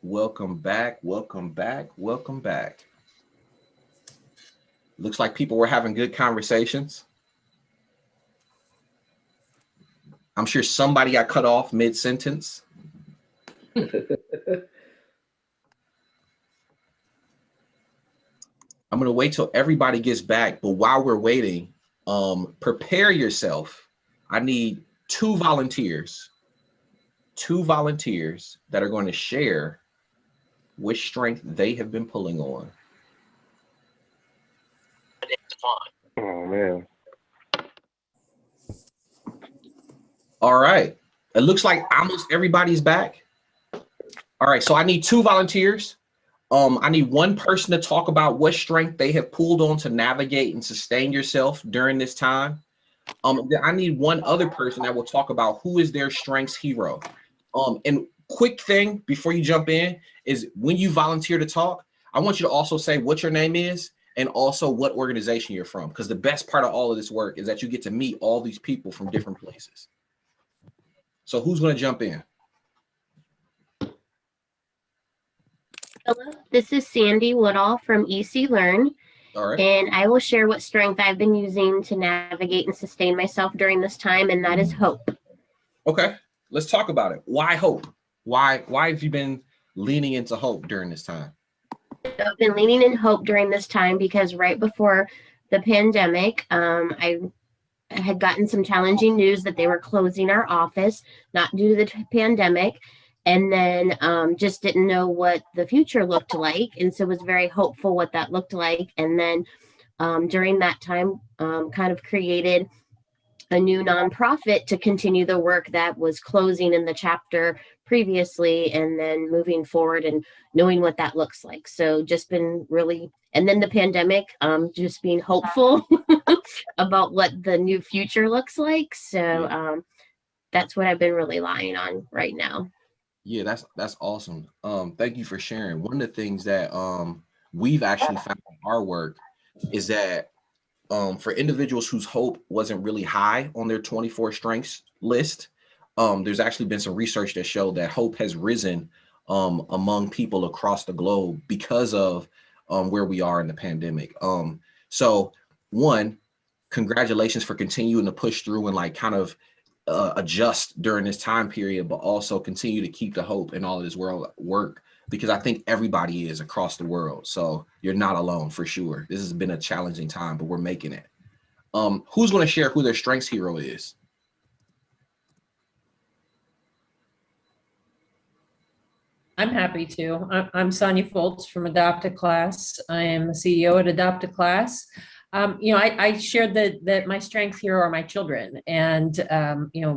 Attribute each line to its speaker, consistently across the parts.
Speaker 1: Welcome back. Welcome back. Welcome back. Looks like people were having good conversations. I'm sure somebody got cut off mid-sentence. I'm going to wait till everybody gets back. But while we're waiting, prepare yourself. I need two volunteers that are going to share which strength they have been pulling on.
Speaker 2: Oh man.
Speaker 1: All right. It looks like almost everybody's back. All right. So I need two volunteers. I need one person to talk about what strength they have pulled on to navigate and sustain yourself during this time. Then I need one other person that will talk about who is their strengths hero. And quick thing before you jump in is when you volunteer to talk, I want you to also say what your name is and also what organization you're from. Because the best part of all of this work is that you get to meet all these people from different places. So who's going to jump in?
Speaker 3: Hello, this is Sandy Woodall from EC Learn,
Speaker 1: All right.
Speaker 3: and I will share what strength I've been using to navigate and sustain myself during this time, and that is hope.
Speaker 1: Okay. Let's talk about it. Why hope? Why have you been leaning into hope during this time?
Speaker 3: I've been leaning in hope during this time because right before the pandemic, I had gotten some challenging news that they were closing our office, not due to the pandemic, and then just didn't know what the future looked like, and so was very hopeful what that looked like. And then during that time, kind of created a new nonprofit to continue the work that was closing in the chapter previously and then moving forward and knowing what that looks like. So just been really, and then the pandemic, just being hopeful about what the new future looks like. So that's what I've been really relying on right now.
Speaker 1: Yeah, that's awesome. Thank you for sharing. One of the things that we've actually found in our work is that for individuals whose hope wasn't really high on their 24 strengths list, there's actually been some research that showed that hope has risen among people across the globe because of where we are in the pandemic. So one, congratulations for continuing to push through and like kind of adjust during this time period, but also continue to keep the hope in all of this world work because I think everybody is across the world. So you're not alone for sure. This has been a challenging time, but we're making it. Who's going to share who their strengths hero is?
Speaker 4: I'm happy to. I'm Sonia Foltz from Adopt a Class. I am the CEO at Adopt a Class. I shared that my strengths here are my children, and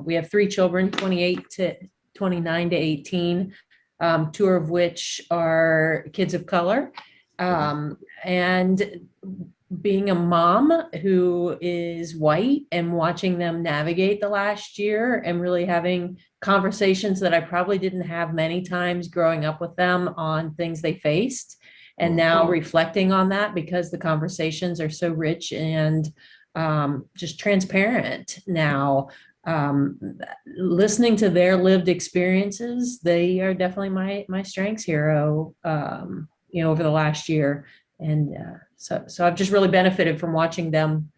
Speaker 4: we have three children, 28 to 29 to 18, two of which are kids of color, and being a mom who is white and watching them navigate the last year and really having conversations that I probably didn't have many times growing up with them on things they faced. And now reflecting on that because the conversations are so rich and just transparent now, listening to their lived experiences, they are definitely my strengths hero, over the last year. And so I've just really benefited from watching them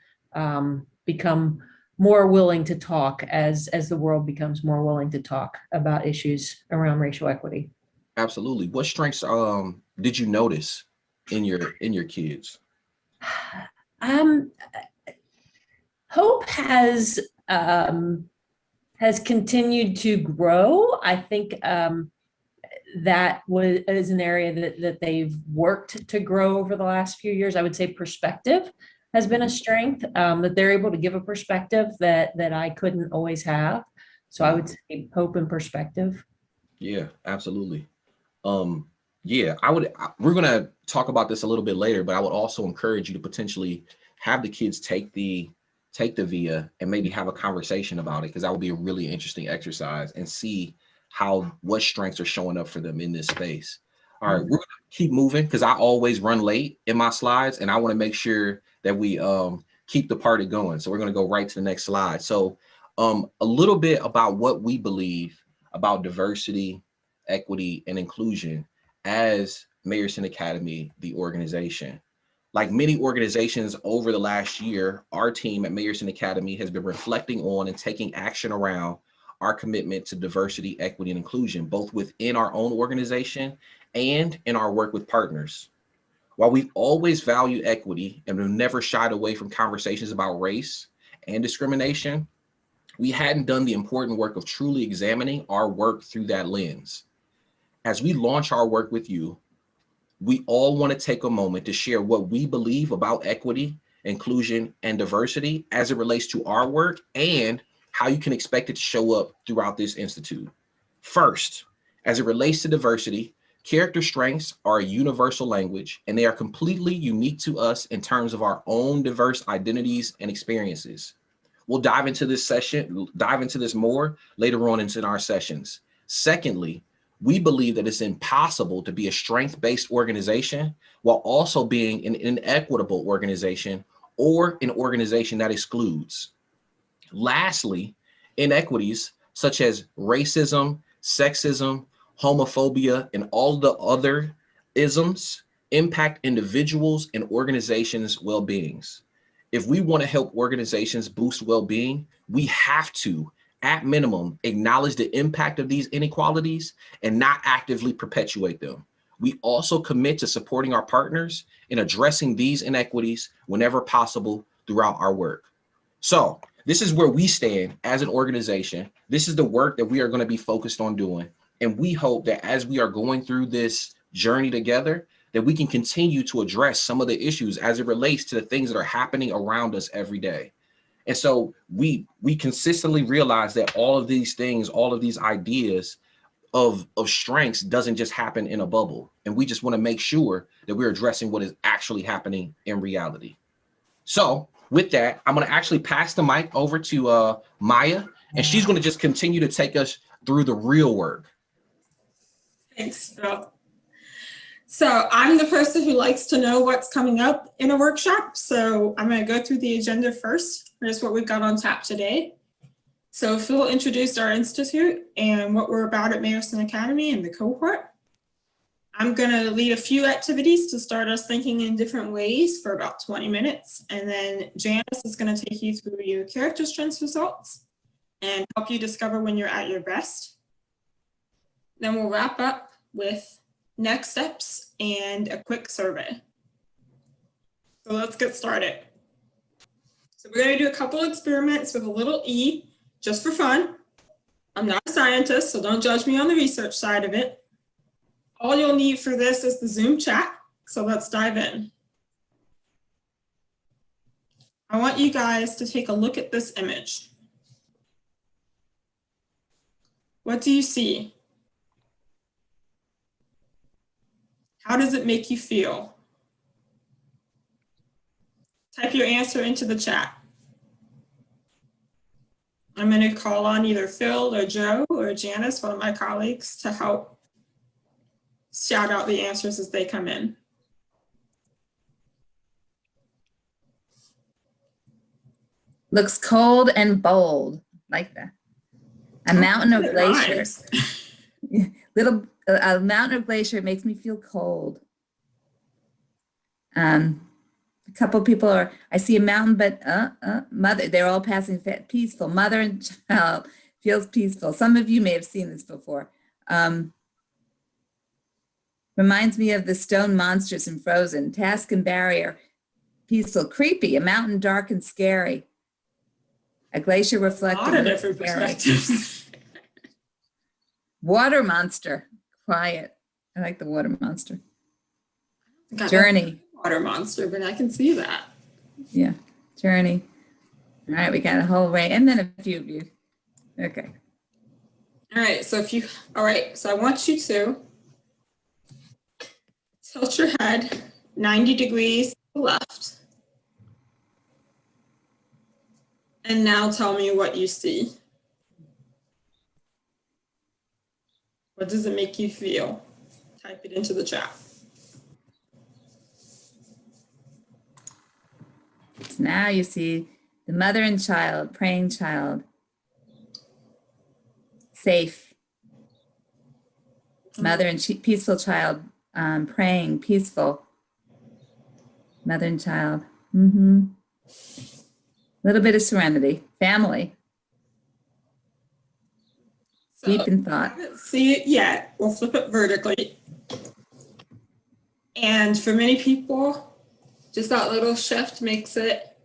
Speaker 4: become more willing to talk as the world becomes more willing to talk about issues around racial equity.
Speaker 1: Absolutely. What strengths did you notice in your kids?
Speaker 4: Hope has continued to grow. I think that is an area that they've worked to grow over the last few years. I would say perspective has been a strength, that they're able to give a perspective that I couldn't always have. So I would say hope and perspective.
Speaker 1: Yeah, absolutely. We're going to talk about this a little bit later, but I would also encourage you to potentially have the kids take the VIA and maybe have a conversation about it, because that would be a really interesting exercise and see what strengths are showing up for them in this space. All right, we're going to keep moving because I always run late in my slides and I want to make sure that we keep the party going. So we're going to go right to the next slide. So a little bit about what we believe about diversity, equity, and inclusion as Mayerson Academy, the organization. Like many organizations over the last year, our team at Mayerson Academy has been reflecting on and taking action around our commitment to diversity, equity, and inclusion, both within our own organization and in our work with partners. While we've always valued equity and we've never shied away from conversations about race and discrimination, we hadn't done the important work of truly examining our work through that lens. As we launch our work with you, we all want to take a moment to share what we believe about equity, inclusion, and diversity as it relates to our work and how you can expect it to show up throughout this institute. First, as it relates to diversity, character strengths are a universal language, and they are completely unique to us in terms of our own diverse identities and experiences. We'll dive into this more later on in our sessions. Secondly, we believe that it's impossible to be a strength-based organization while also being an inequitable organization or an organization that excludes. Lastly, inequities such as racism, sexism, homophobia, and all the other isms impact individuals and organizations' well-beings. If we want to help organizations boost well-being, we have to, at minimum, acknowledge the impact of these inequalities and not actively perpetuate them. We also commit to supporting our partners in addressing these inequities whenever possible throughout our work. So this is where we stand as an organization. This is the work that we are going to be focused on doing. And we hope that as we are going through this journey together, that we can continue to address some of the issues as it relates to the things that are happening around us every day. And so we consistently realize that all of these things, all of these ideas of strengths doesn't just happen in a bubble. And we just want to make sure that we're addressing what is actually happening in reality. So with that, I'm going to actually pass the mic over to Maya, and she's going to just continue to take us through the real work.
Speaker 5: Thanks, Bill. So I'm the person who likes to know what's coming up in a workshop. So I'm going to go through the agenda first. Here's what we've got on tap today. So Phil introduced our institute and what we're about at Mayerson Academy and the cohort. I'm going to lead a few activities to start us thinking in different ways for about 20 minutes. And then Janice is going to take you through your character strengths results and help you discover when you're at your best. Then we'll wrap up with next steps and a quick survey. So let's get started. So we're going to do a couple experiments with a little E, just for fun. I'm not a scientist, so don't judge me on the research side of it. All you'll need for this is the Zoom chat. So let's dive in. I want you guys to take a look at this image. What do you see? How does it make you feel? Type your answer into the chat. I'm going to call on either Phil or Joe or Janice, one of my colleagues, to help shout out the answers as they come in.
Speaker 6: Looks cold and bold, like that. A mountain or glacier. A mountain or glacier makes me feel cold. A couple people are, I see a mountain, but mother, they're all passing peaceful. Mother and child feels peaceful. Some of you may have seen this before. Reminds me of the stone monsters in Frozen. Task and barrier, peaceful. Creepy, a mountain dark and scary. A glacier reflecting. A lot of different perspectives. Water monster, quiet. I like the water monster. Journey.
Speaker 5: Water monster, but I can see that.
Speaker 6: Yeah, journey. All right, we got a whole array, and then a few of you. Okay.
Speaker 5: All right, so I want you to tilt your head 90 degrees to the left. And now tell me what you see. What does it make you feel? Type it into the chat.
Speaker 6: So now you see the mother and child, praying child. Safe. Mother and peaceful child, praying, peaceful. Mother and child. Little bit of serenity. Family.
Speaker 5: So,
Speaker 6: Deep in thought.
Speaker 5: I haven't seen it yet. We'll flip it vertically. And for many people, just that little shift makes it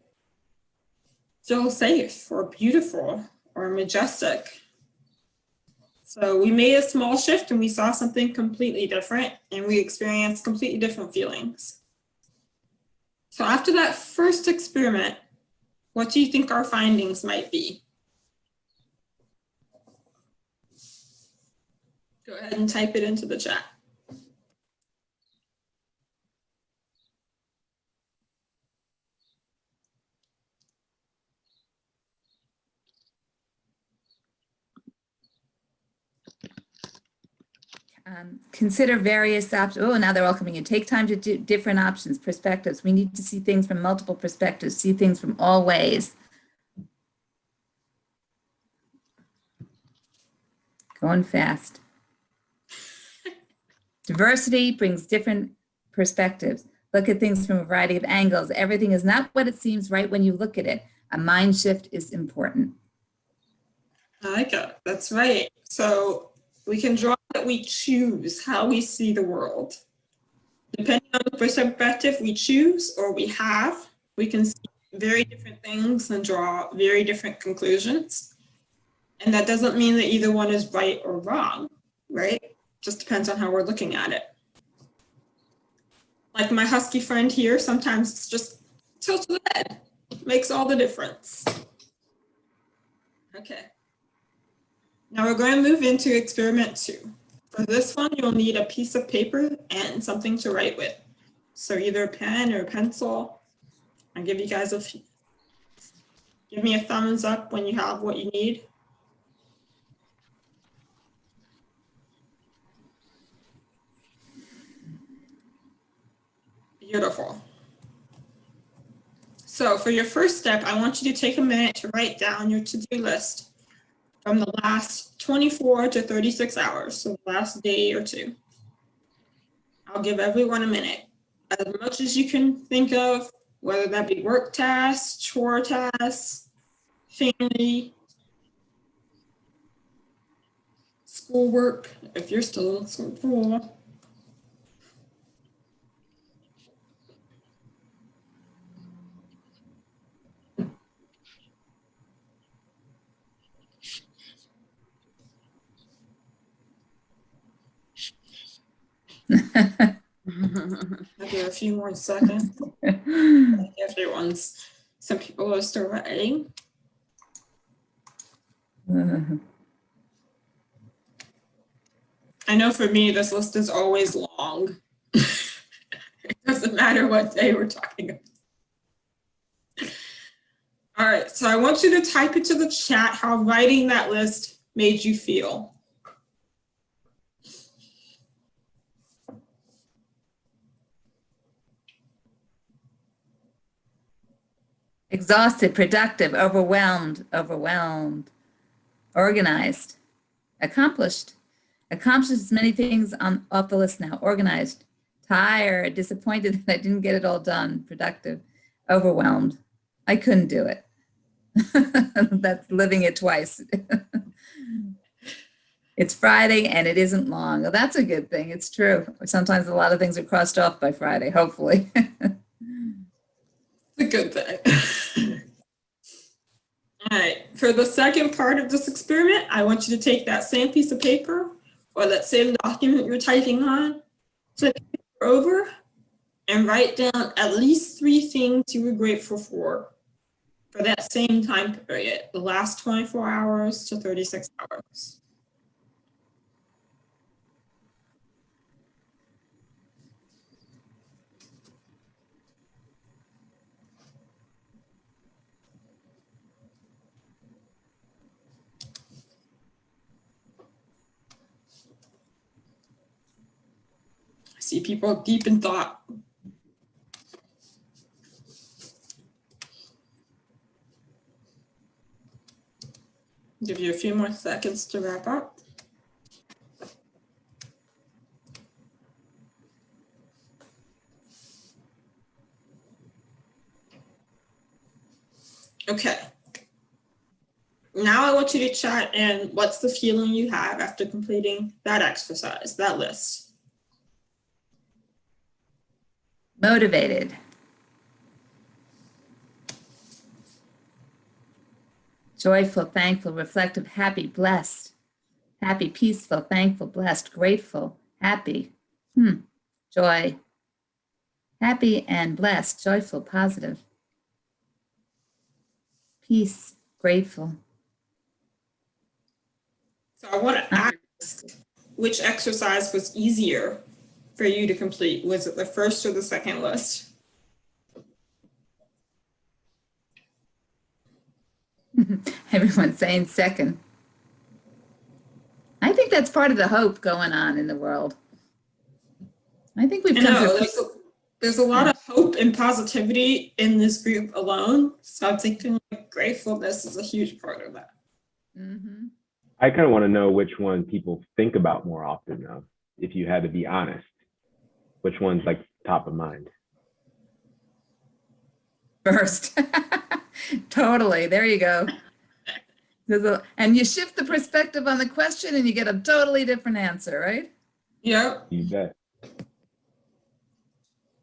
Speaker 5: feel safe or beautiful or majestic. So we made a small shift and we saw something completely different and we experienced completely different feelings. So after that first experiment, what do you think our findings might be? Go ahead and type it into the chat.
Speaker 6: Consider various options. Oh, now they're all coming in. Take time to do different options, perspectives. We need to see things from multiple perspectives, see things from all ways. Going fast. Diversity brings different perspectives. Look at things from a variety of angles. Everything is not what it seems right when you look at it. A mind shift is important.
Speaker 5: I like it. That's right. So we can draw that we choose how we see the world. Depending on the perspective we choose or we have, we can see very different things and draw very different conclusions. And that doesn't mean that either one is right or wrong, right? Just depends on how we're looking at it. Like my husky friend here, sometimes it's just tilt to the head. Makes all the difference. Okay. Now we're going to move into experiment 2. For this one, you'll need a piece of paper and something to write with. So either a pen or a pencil. I'll give you guys a few. Give me a thumbs up when you have what you need. Beautiful. So for your first step, I want you to take a minute to write down your to-do list from the last 24 to 36 hours, so the last day or two. I'll give everyone a minute. As much as you can think of, whether that be work tasks, chore tasks, family, schoolwork, if you're still in school. I'll give a few more seconds. Some people are still writing. I know for me, this list is always long. It doesn't matter what day we're talking about. All right, so I want you to type into the chat how writing that list made you feel.
Speaker 6: Exhausted, productive, overwhelmed, organized, accomplished as many things off the list now, organized, tired, disappointed that I didn't get it all done, productive, overwhelmed. I couldn't do it. That's living it twice. It's Friday and it isn't long. Well, that's a good thing. It's true. Sometimes a lot of things are crossed off by Friday, hopefully.
Speaker 5: A good thing. All right, for the second part of this experiment, I want you to take that same piece of paper or that same document you're typing on, flip it over, and write down at least 3 things you were grateful for that same time period, the last 24 hours to 36 hours. I see people deep in thought. Give you a few more seconds to wrap up. Okay. Now I want you to chat in what's the feeling you have after completing that exercise, that list.
Speaker 6: Motivated. Joyful, thankful, reflective, happy, blessed. Happy, peaceful, thankful, blessed, grateful, happy. Joy. Happy and blessed, joyful, positive. Peace, grateful.
Speaker 5: So I want to ask, which exercise was easier for you to complete? Was it the first or the second list?
Speaker 6: Everyone's saying second. I think that's part of the hope going on in the world. I think we've come through.
Speaker 5: There's a lot of hope and positivity in this group alone. So I'm thinking like gratefulness is a huge part of that.
Speaker 6: Mm-hmm.
Speaker 7: I kind of want to know which one people think about more often now, if you had to be honest. Which one's like top of mind?
Speaker 6: First. Totally. There you go. And you shift the perspective on the question and you get a totally different answer, right?
Speaker 5: Yep.
Speaker 7: You bet.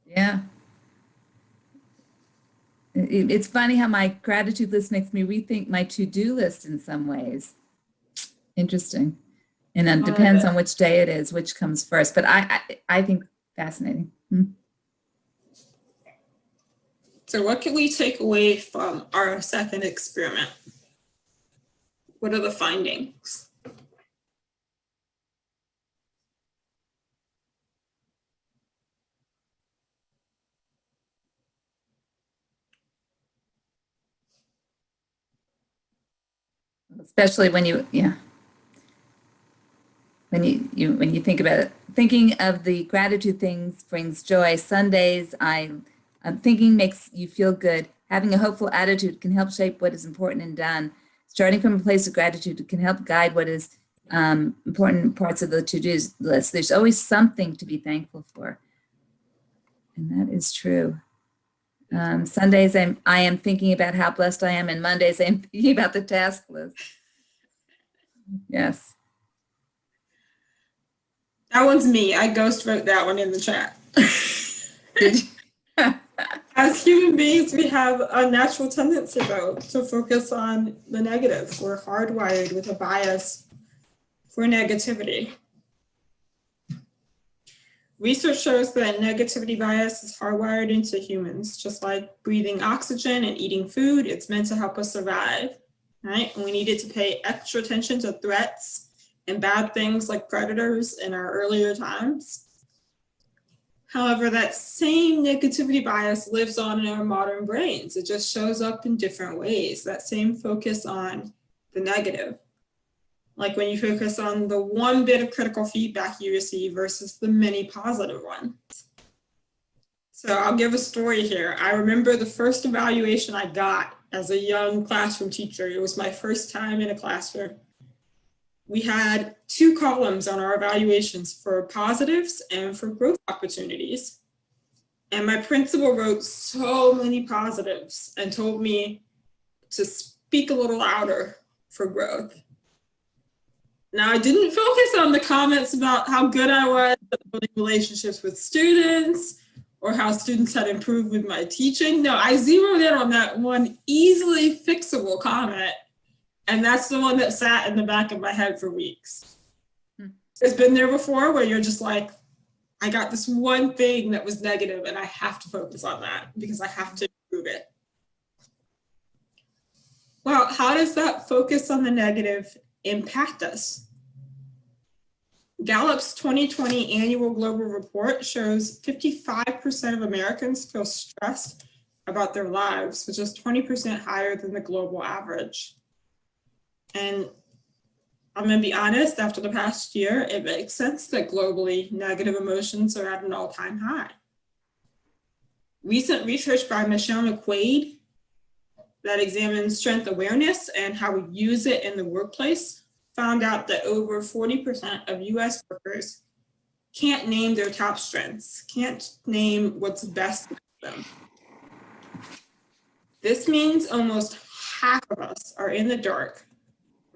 Speaker 6: Yeah. It's funny how my gratitude list makes me rethink my to-do list in some ways. Interesting. And it depends on which day it is, which comes first. But I think fascinating.
Speaker 5: So what can we take away from our second experiment? What are the findings?
Speaker 6: Especially when you think about it, thinking of the gratitude things brings joy. Sundays, I'm thinking makes you feel good. Having a hopeful attitude can help shape what is important and done. Starting from a place of gratitude can help guide what is important parts of the to-do list. There's always something to be thankful for. And that is true. Sundays, I am thinking about how blessed I am, and Mondays, I'm thinking about the task list. Yes.
Speaker 5: That one's me. I ghost wrote that one in the chat.
Speaker 6: Did you?
Speaker 5: As human beings, we have a natural tendency, though, to focus on the negative. We're hardwired with a bias for negativity. Research shows that negativity bias is hardwired into humans, just like breathing oxygen and eating food. It's meant to help us survive, right? And we needed to pay extra attention to threats and bad things like predators in our earlier times. However, that same negativity bias lives on in our modern brains. It just shows up in different ways. That same focus on the negative. Like when you focus on the one bit of critical feedback you receive versus the many positive ones. So I'll give a story here. I remember the first evaluation I got as a young classroom teacher. It was my first time in a classroom. We had 2 columns on our evaluations for positives and for growth opportunities. And my principal wrote so many positives and told me to speak a little louder for growth. Now, I didn't focus on the comments about how good I was at building relationships with students or how students had improved with my teaching. No, I zeroed in on that one easily fixable comment. And that's the one that sat in the back of my head for weeks. It's been there before where you're just like, I got this one thing that was negative and I have to focus on that because I have to improve it. Well, how does that focus on the negative impact us? Gallup's 2020 annual global report shows 55% of Americans feel stressed about their lives, which is 20% higher than the global average. And I'm going to be honest, after the past year, it makes sense that globally negative emotions are at an all-time high. Recent research by Michelle McQuaid that examines strength awareness and how we use it in the workplace found out that over 40% of US workers can't name their top strengths, can't name what's best about them. This means almost half of us are in the dark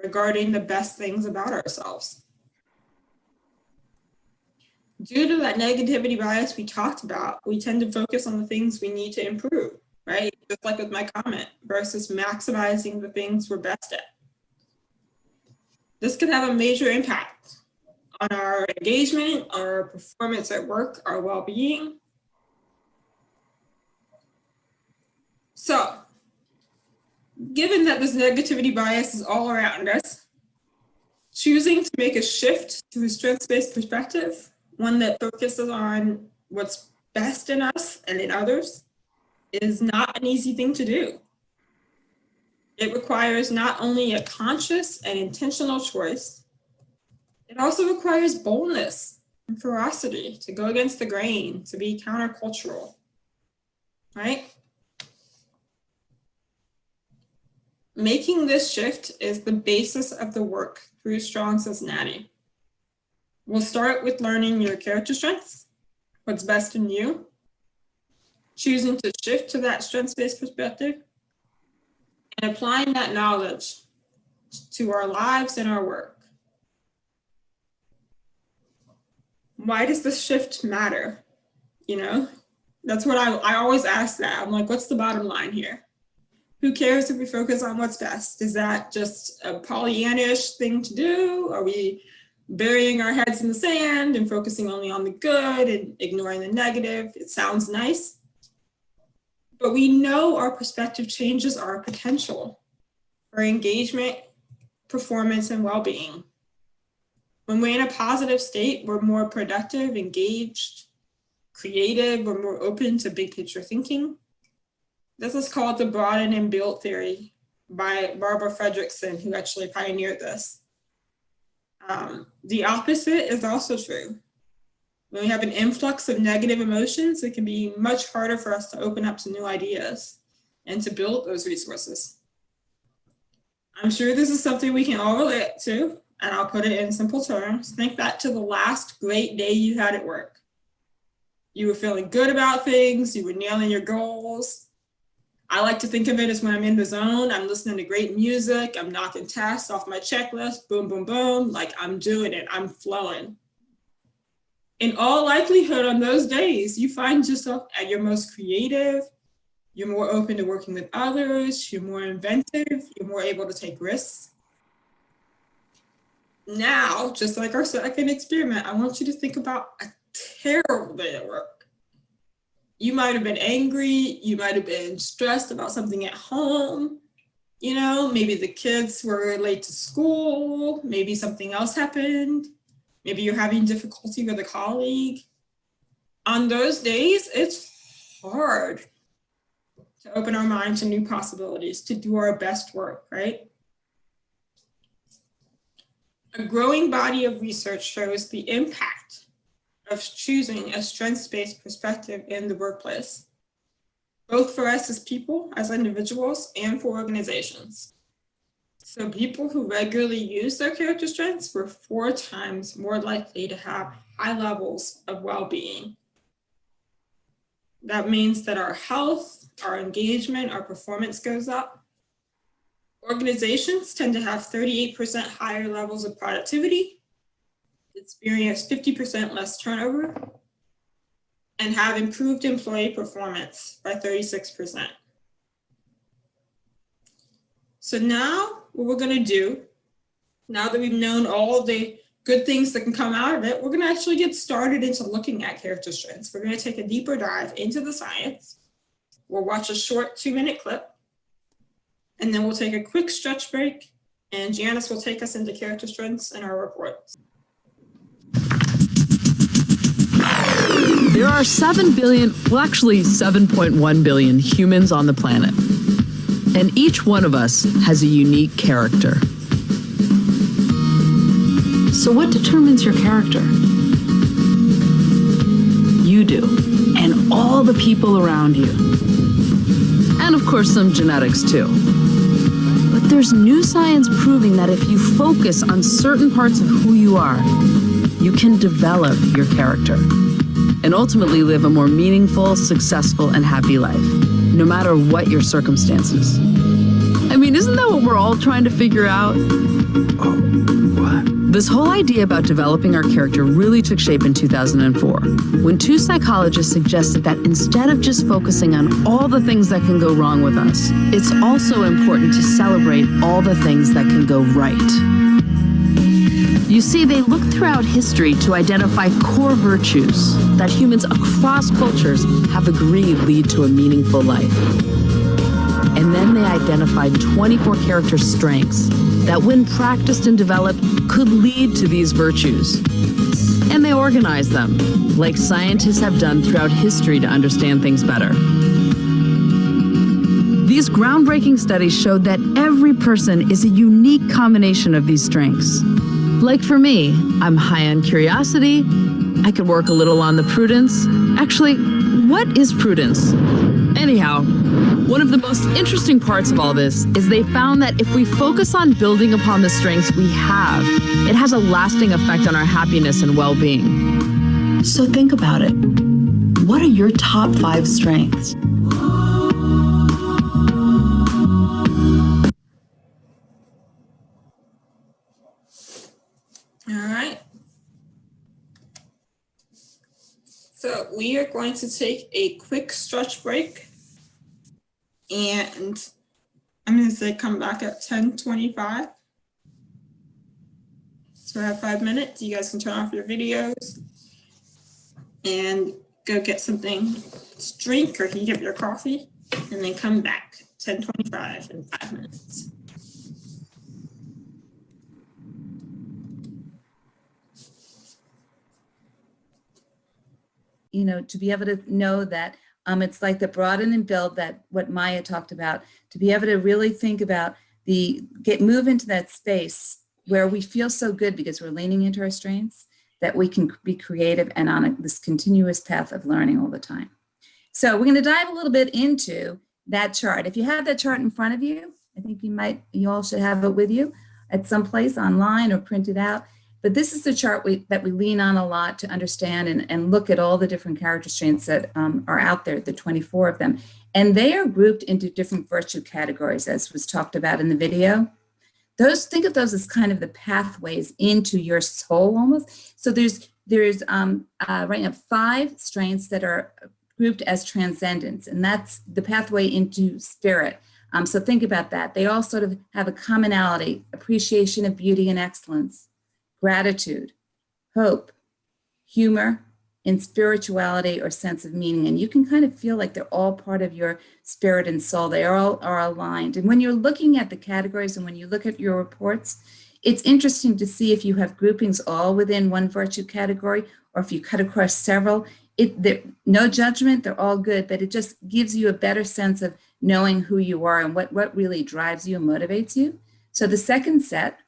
Speaker 5: regarding the best things about ourselves. Due to that negativity bias we talked about, we tend to focus on the things we need to improve, right? Just like with my comment, versus maximizing the things we're best at. This can have a major impact on our engagement, our performance at work, our well-being. So, given that this negativity bias is all around us, choosing to make a shift to a strengths-based perspective, one that focuses on what's best in us and in others, is not an easy thing to do. It requires not only a conscious and intentional choice, it also requires boldness and ferocity to go against the grain, to be countercultural, right? Making this shift is the basis of the work through Strong Cincinnati. We'll start with learning your character strengths, what's best in you, choosing to shift to that strengths-based perspective, and applying that knowledge to our lives and our work. Why does this shift matter? You know, that's what I always ask that. I'm like, what's the bottom line here? Who cares if we focus on what's best? Is that just a Pollyannish thing to do? Are we burying our heads in the sand and focusing only on the good and ignoring the negative? It sounds nice, but we know our perspective changes our potential for engagement, performance, and well-being. When we're in a positive state, we're more productive, engaged, creative, we're more open to big picture thinking. This is called the broaden and build theory by Barbara Fredrickson, who actually pioneered this. The opposite is also true. When we have an influx of negative emotions, it can be much harder for us to open up to new ideas and to build those resources. I'm sure this is something we can all relate to, and I'll put it in simple terms. Think back to the last great day you had at work. You were feeling good about things, you were nailing your goals. I like to think of it as when I'm in the zone, I'm listening to great music, I'm knocking tasks off my checklist, boom, boom, boom, like I'm doing it, I'm flowing. In all likelihood, on those days, you find yourself at your most creative, you're more open to working with others, you're more inventive, you're more able to take risks. Now, just like our second experiment, I want you to think about a terrible day at work. You might have been angry, you might have been stressed about something at home, you know, maybe the kids were late to school, maybe something else happened, maybe you're having difficulty with a colleague. On those days, it's hard to open our mind to new possibilities, to do our best work, right? A growing body of research shows the impact of choosing a strengths-based perspective in the workplace, both for us as people, as individuals, and for organizations. So people who regularly use their character strengths were 4 times more likely to have high levels of well-being. That means that our health, our engagement, our performance goes up. Organizations tend to have 38% higher levels of productivity, experience 50% less turnover, and have improved employee performance by 36%. So now what we're going to do, now that we've known all of the good things that can come out of it, we're going to actually get started into looking at character strengths. We're going to take a deeper dive into the science. We'll watch a short 2-minute clip, and then we'll take a quick stretch break, and Janice will take us into character strengths in our report.
Speaker 8: There are 7 billion, well actually 7.1 billion humans on the planet. And each one of us has a unique character. So what determines your character? You do, and all the people around you. And of course some genetics too. But there's new science proving that if you focus on certain parts of who you are, you can develop your character and ultimately live a more meaningful, successful, and happy life, no matter what your circumstances. I mean, isn't that what we're all trying to figure out?
Speaker 9: What?
Speaker 8: This whole idea about developing our character really took shape in 2004, when two psychologists suggested that instead of just focusing on all the things that can go wrong with us, it's also important to celebrate all the things that can go right. You see, they looked throughout history to identify core virtues that humans across cultures have agreed lead to a meaningful life. And then they identified 24 character strengths that, when practiced and developed, could lead to these virtues. And they organized them, like scientists have done throughout history to understand things better. These groundbreaking studies showed that every person is a unique combination of these strengths. Like for me, I'm high on curiosity. I could work a little on the prudence. Actually, what is prudence? Anyhow, one of the most interesting parts of all this is they found that if we focus on building upon the strengths we have, it has a lasting effect on our happiness and well-being.
Speaker 10: So think about it. What are your top 5 strengths?
Speaker 5: All right. So we are going to take a quick stretch break. And I'm going to say come back at 10:25. So I have 5 minutes. You guys can turn off your videos and go get something to drink or heat up your coffee, and then come back 10:25 in 5 minutes.
Speaker 6: You know, to be able to know that it's like the broaden and build, that what Maya talked about, to be able to really think about move into that space where we feel so good because we're leaning into our strengths, that we can be creative and on this continuous path of learning all the time. So we're going to dive a little bit into that chart. If you have that chart in front of you, I think you all should have it with you at some place online or print it out. But this is the chart that we lean on a lot to understand and look at all the different character strengths that are out there, the 24 of them. And they are grouped into different virtue categories, as was talked about in the video. Think of those as kind of the pathways into your soul almost. So there's right now 5 strengths that are grouped as transcendence, and that's the pathway into spirit. So think about that. They all sort of have a commonality: appreciation of beauty and excellence, gratitude, hope, humor, and spirituality or sense of meaning. And you can kind of feel like they're all part of your spirit and soul. They all are aligned. And when you're looking at the categories and when you look at your reports, it's interesting to see if you have groupings all within one virtue category or if you cut across several. No judgment, they're all good, but it just gives you a better sense of knowing who you are and what really drives you and motivates you. So the second set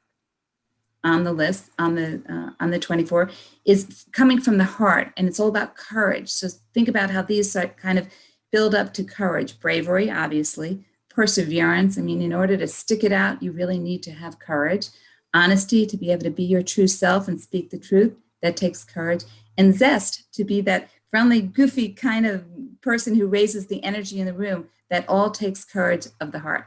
Speaker 6: on the list, on the 24, is coming from the heart, and it's all about courage. So think about how these kind of build up to courage: bravery, obviously, perseverance. I mean, in order to stick it out, you really need to have courage. Honesty, to be able to be your true self and speak the truth, that takes courage. And zest, to be that friendly, goofy kind of person who raises the energy in the room, that all takes courage of the heart.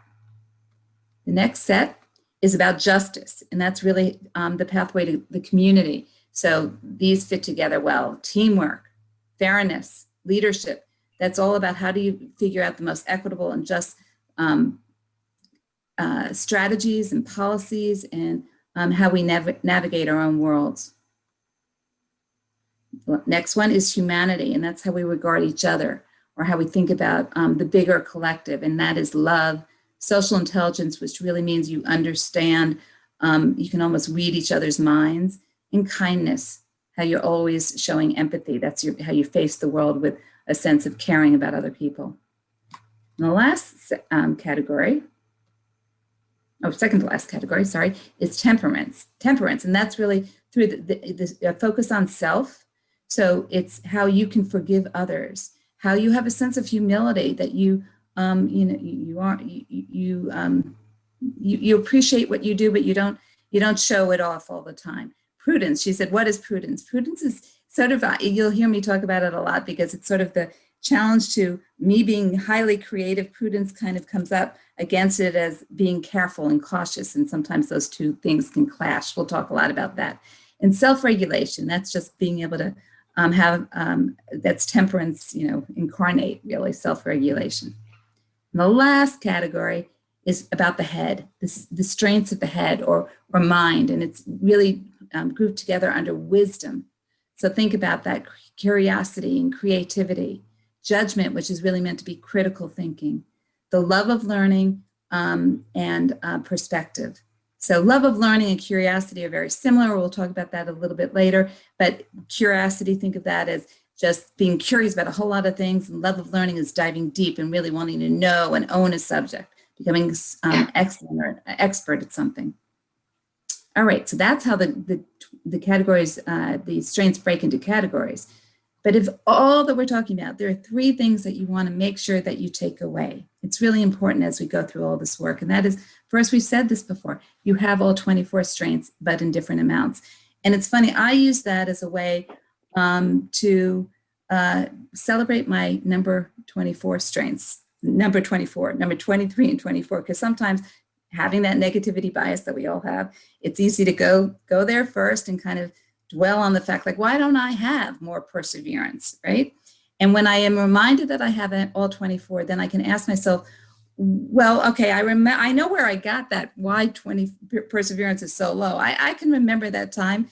Speaker 6: The next set is about justice, and that's really the pathway to the community. So these fit together well: teamwork, fairness, leadership. That's all about how do you figure out the most equitable and just strategies and policies, and how we navigate our own worlds. Next one is humanity, and that's how we regard each other, or how we think about the bigger collective, and that is love. Social intelligence, which really means you understand, you can almost read each other's minds. And kindness, how you're always showing empathy. That's how you face the world with a sense of caring about other people. And the last category, second to last category, sorry, is temperance. Temperance, and that's really through the focus on self. So it's how you can forgive others, how you have a sense of humility, that you appreciate what you do, but you don't show it off all the time. Prudence, she said, what is prudence? Prudence is sort of, you'll hear me talk about it a lot because it's sort of the challenge to me being highly creative, Prudence kind of comes up against it as being careful and cautious. And sometimes those two things can clash. We'll talk a lot about that. And self-regulation, that's just being able to that's temperance, incarnate, really, self-regulation. And the last category is about the head, the strengths of the head or mind, and it's really grouped together under wisdom. So think about that: curiosity and creativity, judgment, which is really meant to be critical thinking, the love of learning, and perspective. So love of learning and curiosity are very similar. We'll talk about that a little bit later, but curiosity, think of that as just being curious about a whole lot of things, and love of learning is diving deep and really wanting to know and own a subject, becoming excellent or expert at something. All right, so that's how the categories, the strengths break into categories. But if all that we're talking about, there are 3 things that you want to make sure that you take away. It's really important as we go through all this work. And that is, first, we've said this before, you have all 24 strengths, but in different amounts. And it's funny, I use that as a way to celebrate my number 24 strengths, number 24, number 23 and 24, because sometimes having that negativity bias that we all have, it's easy to go there first and kind of dwell on the fact, like, why don't I have more perseverance, right? And when I am reminded that I have all 24, then I can ask myself, well, okay, I know where I got that, why perseverance is so low. I can remember that time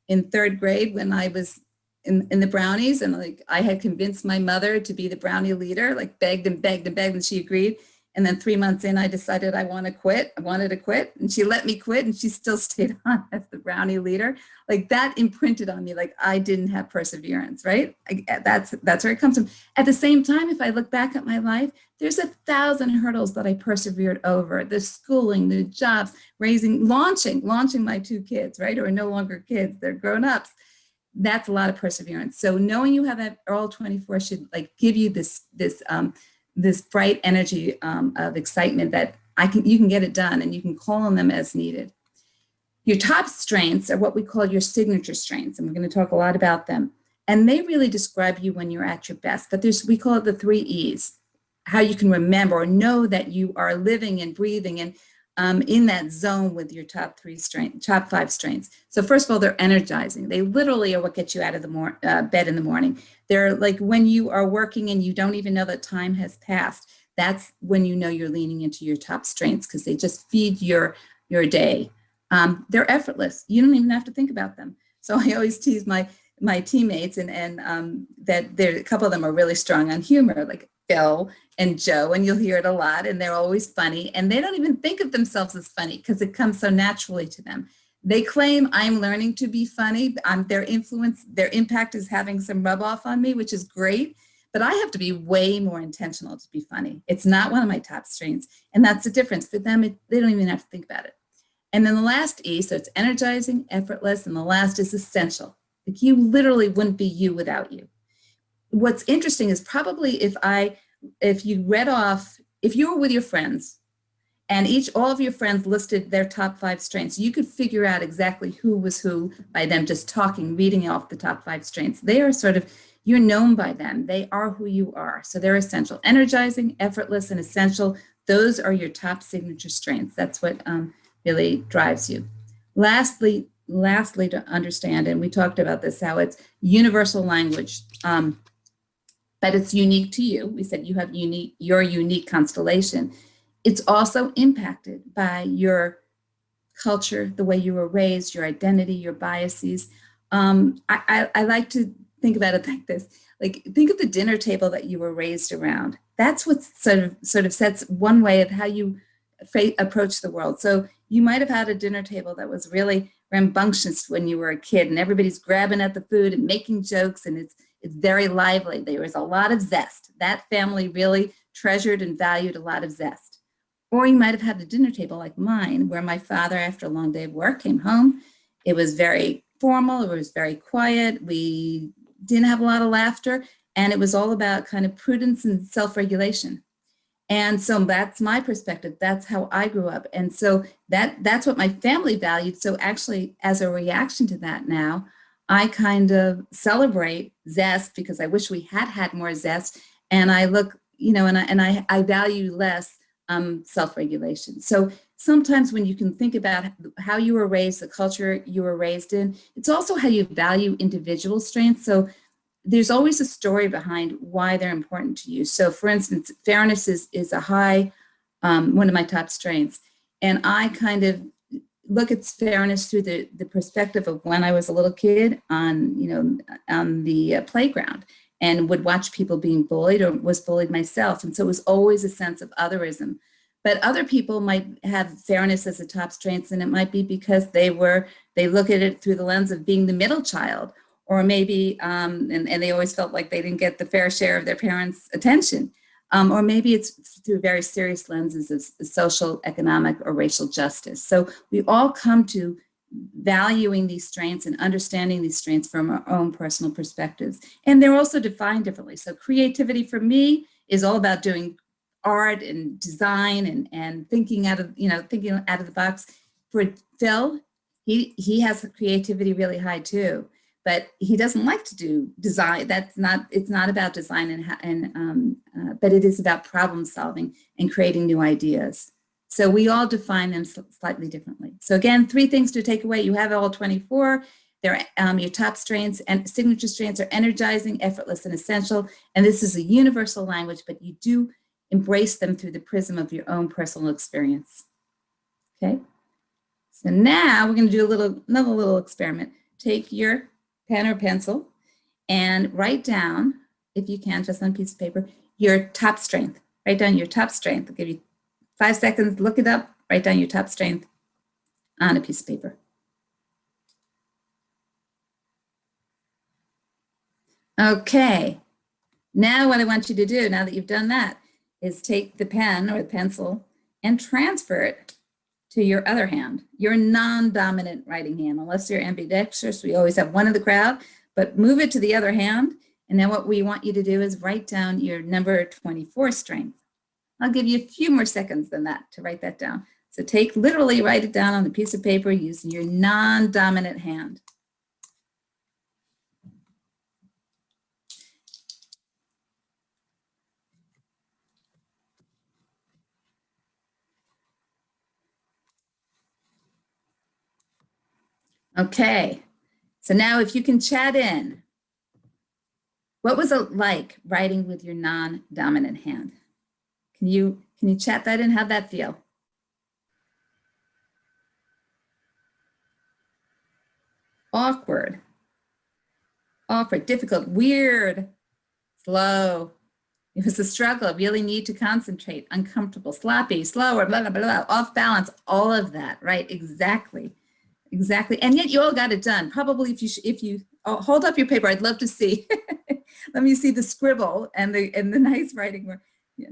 Speaker 6: in 3rd grade when I was in the brownies, and like I had convinced my mother to be the brownie leader, like begged and begged and begged, and she agreed. And then 3 months in, I decided I wanted to quit, and she let me quit, and she still stayed on as the brownie leader. Like that imprinted on me, like I didn't have perseverance, right? That's where it comes from. At the same time, if I look back at my life, there's 1,000 hurdles that I persevered over: the schooling, the jobs, launching my 2 kids, right? Who are no longer kids, they're grown-ups. That's a lot of perseverance. So knowing you have all 24 should like give you this bright energy of excitement that you can get it done, and you can call on them as needed. Your top strengths are what we call your signature strengths, and we're going to talk a lot about them. And they really describe you when you're at your best. But we call it the 3 E's, how you can remember or know that you are living and breathing and in that zone with your top 5 strengths. So first of all, they're energizing. They literally are what gets you out of the bed in the morning. They're like when you are working and you don't even know that time has passed. That's when you know you're leaning into your top strengths, because they just feed your day. They're effortless. You don't even have to think about them. So I always tease my teammates and that a couple of them are really strong on humor, like Phil and Joe, and you'll hear it a lot, and they're always funny, and they don't even think of themselves as funny because it comes so naturally to them. They claim I'm learning to be funny. Their impact is having some rub off on me, which is great, but I have to be way more intentional to be funny. It's not one of my top strengths, and that's the difference. For them, they don't even have to think about it. And then the last E, so it's energizing, effortless, and the last is essential. Like you literally wouldn't be you without you. What's interesting is probably if you were with your friends and all of your friends listed their top 5 strengths, you could figure out exactly who was who by them just talking, reading off the top 5 strengths. They are you're known by them. They are who you are. So they're essential. Energizing, effortless, and essential. Those are your top signature strengths. That's what really drives you. Lastly, to understand, and we talked about this, how it's universal language, but it's unique to you. We said you have your unique constellation. It's also impacted by your culture, the way you were raised, your identity, your biases. I like to think about it like this. Like, think of the dinner table that you were raised around. That's what sort of sets one way of how you approach the world. So you might have had a dinner table that was really rambunctious when you were a kid, and everybody's grabbing at the food and making jokes, and it's very lively. There was a lot of zest. That family really treasured and valued a lot of zest. Or you might have had a dinner table like mine, where my father, after a long day of work, came home. It was very formal. It was very quiet. We didn't have a lot of laughter, and it was all about kind of prudence and self-regulation. And so that's my perspective. That's how I grew up. And so that's what my family valued. So actually, as a reaction to that now, I kind of celebrate zest, because I wish we had more zest, And I look, I value less self-regulation. So sometimes when you can think about how you were raised, the culture you were raised in, it's also how you value individual strengths. So there's always a story behind why they're important to you. So for instance, fairness is a high, one of my top strengths. And I kind of look at fairness through the perspective of when I was a little kid on the playground, and would watch people being bullied or was bullied myself. And so it was always a sense of otherism. But other people might have fairness as a top strength, and it might be because they look at it through the lens of being the middle child, or maybe, and they always felt like they didn't get the fair share of their parents' attention. Or maybe it's through very serious lenses of social, economic, or racial justice. So we all come to valuing these strengths and understanding these strengths from our own personal perspectives. And they're also defined differently. So creativity for me is all about doing art and design and thinking out of the box. For Phil, he has creativity really high too, but he doesn't like to do design. It's not about design but it is about problem solving and creating new ideas. So we all define them slightly differently. So again, 3 things to take away. You have all 24. They're your top strengths, and signature strengths are energizing, effortless, and essential. And this is a universal language, but you do embrace them through the prism of your own personal experience. Okay. So now we're going to do another little experiment. Take your pen or pencil and write down, if you can, just on a piece of paper, your top strength. Write down your top strength. I'll give you 5 seconds, look it up, write down your top strength on a piece of paper. Okay, now what I want you to do, now that you've done that, is take the pen or the pencil and transfer it to your other hand, your non-dominant writing hand. Unless you're ambidextrous, we always have one in the crowd, but move it to the other hand. And then what we want you to do is write down your number 24 strength. I'll give you a few more seconds than that to write that down. So literally write it down on a piece of paper using your non-dominant hand. Okay, so now if you can chat in, what was it like writing with your non-dominant hand? Can you chat that in? How'd that feel? Awkward, difficult, weird, slow. It was a struggle, really need to concentrate, uncomfortable, sloppy, slower, blah, blah, blah, blah, off balance, all of that, right? Exactly. And yet you all got it done. Probably if you hold up your paper, I'd love to see. Let me see the scribble and the nice writing. Yeah.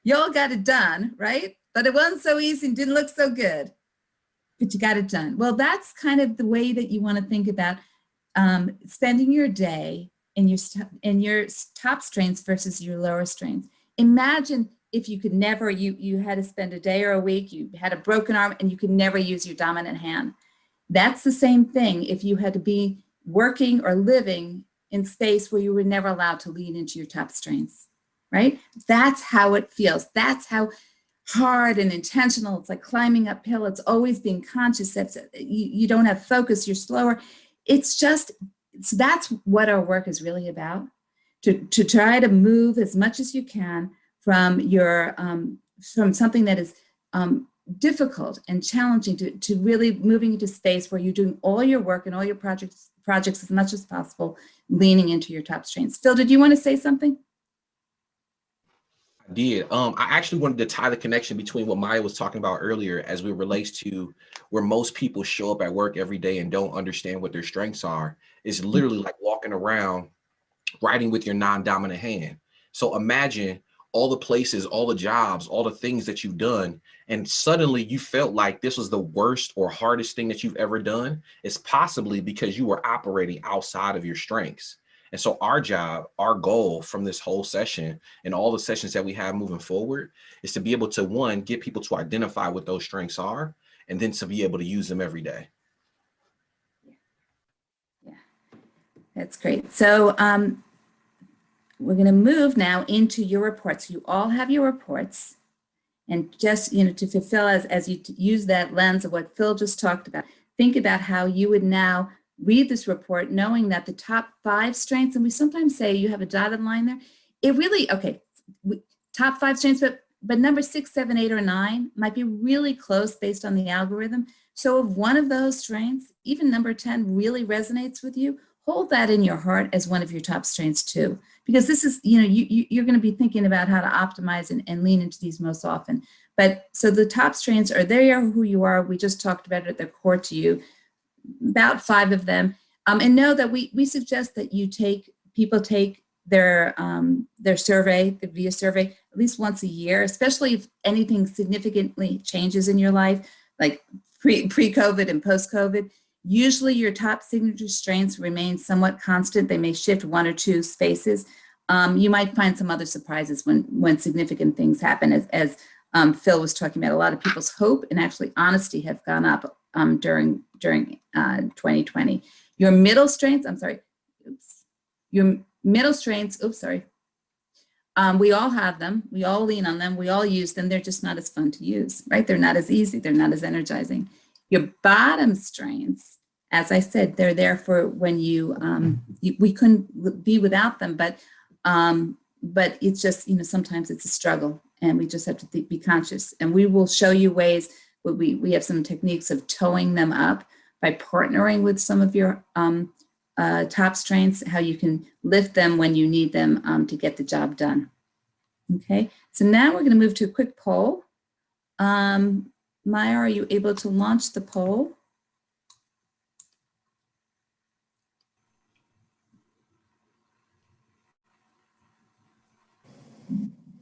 Speaker 6: You all got it done, right? But it wasn't so easy and didn't look so good, but you got it done. Well, that's kind of the way that you want to think about spending your day and your top strengths versus your lower strengths. Imagine if you could never, you had to spend a day or a week, you had a broken arm and you could never use your dominant hand. That's the same thing if you had to be working or living in space where you were never allowed to lean into your top strengths, right? That's how it feels. That's how hard and intentional. It's like climbing uphill. It's always being conscious that you don't have focus, you're slower. That's what our work is really about, to try to move as much as you can from something that is difficult and challenging to really moving into space where you're doing all your work and all your projects as much as possible, leaning into your top strengths. Phil, did you want to say something?
Speaker 1: I did. I actually wanted to tie the connection between what Maya was talking about earlier as it relates to where most people show up at work every day and don't understand what their strengths are. Is literally like walking around writing with your non-dominant hand. So imagine all the places, all the jobs, all the things that you've done, and suddenly you felt like this was the worst or hardest thing that you've ever done. It's possibly because you were operating outside of your strengths. And so our job, our goal from this whole session and all the sessions that we have moving forward is to be able to, one, get people to identify what those strengths are, and then to be able to use them every day.
Speaker 6: Yeah, that's great. So we're going to move now into your reports. You all have your reports. And just, to fulfill as you use that lens of what Phil just talked about, think about how you would now read this report knowing that the top 5 strengths, and we sometimes say you have a dotted line there, it really, top 5 strengths, but number 6, 7, 8, or 9 might be really close based on the algorithm. So if one of those strengths, even number 10, really resonates with you, hold that in your heart as one of your top strengths too. Because this is, you're going to be thinking about how to optimize and lean into these most often. But so the top strengths are, they are who you are. We just talked about it, they're core to you, about 5 of them. And know that we suggest that people take their survey, the VIA survey, at least once a year, especially if anything significantly changes in your life, like pre-COVID and post-COVID. Usually your top signature strengths remain somewhat constant. They may shift 1 or 2 spaces. You might find some other surprises when significant things happen. As Phil was talking about, a lot of people's hope and actually honesty have gone up during 2020. Your middle strengths, we all have them. We all lean on them. We all use them. They're just not as fun to use, right? They're not as easy. They're not as energizing. Your bottom strengths, as I said, they're there for when we couldn't be without them, but it's just, sometimes it's a struggle and we just have to be conscious. And we will show you ways, we have some techniques of towing them up by partnering with some of your top strengths, how you can lift them when you need them to get the job done. Okay, so now we're going to move to a quick poll. Maya, are you able to launch the poll?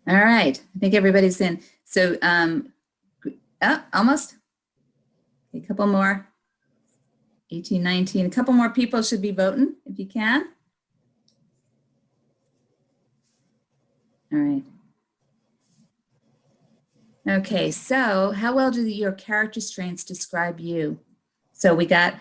Speaker 6: All right, I think everybody's in. So, almost. A couple more. 18, 19, a couple more people should be voting if you can. All right. Okay, so how well do your character strengths describe you? So we got,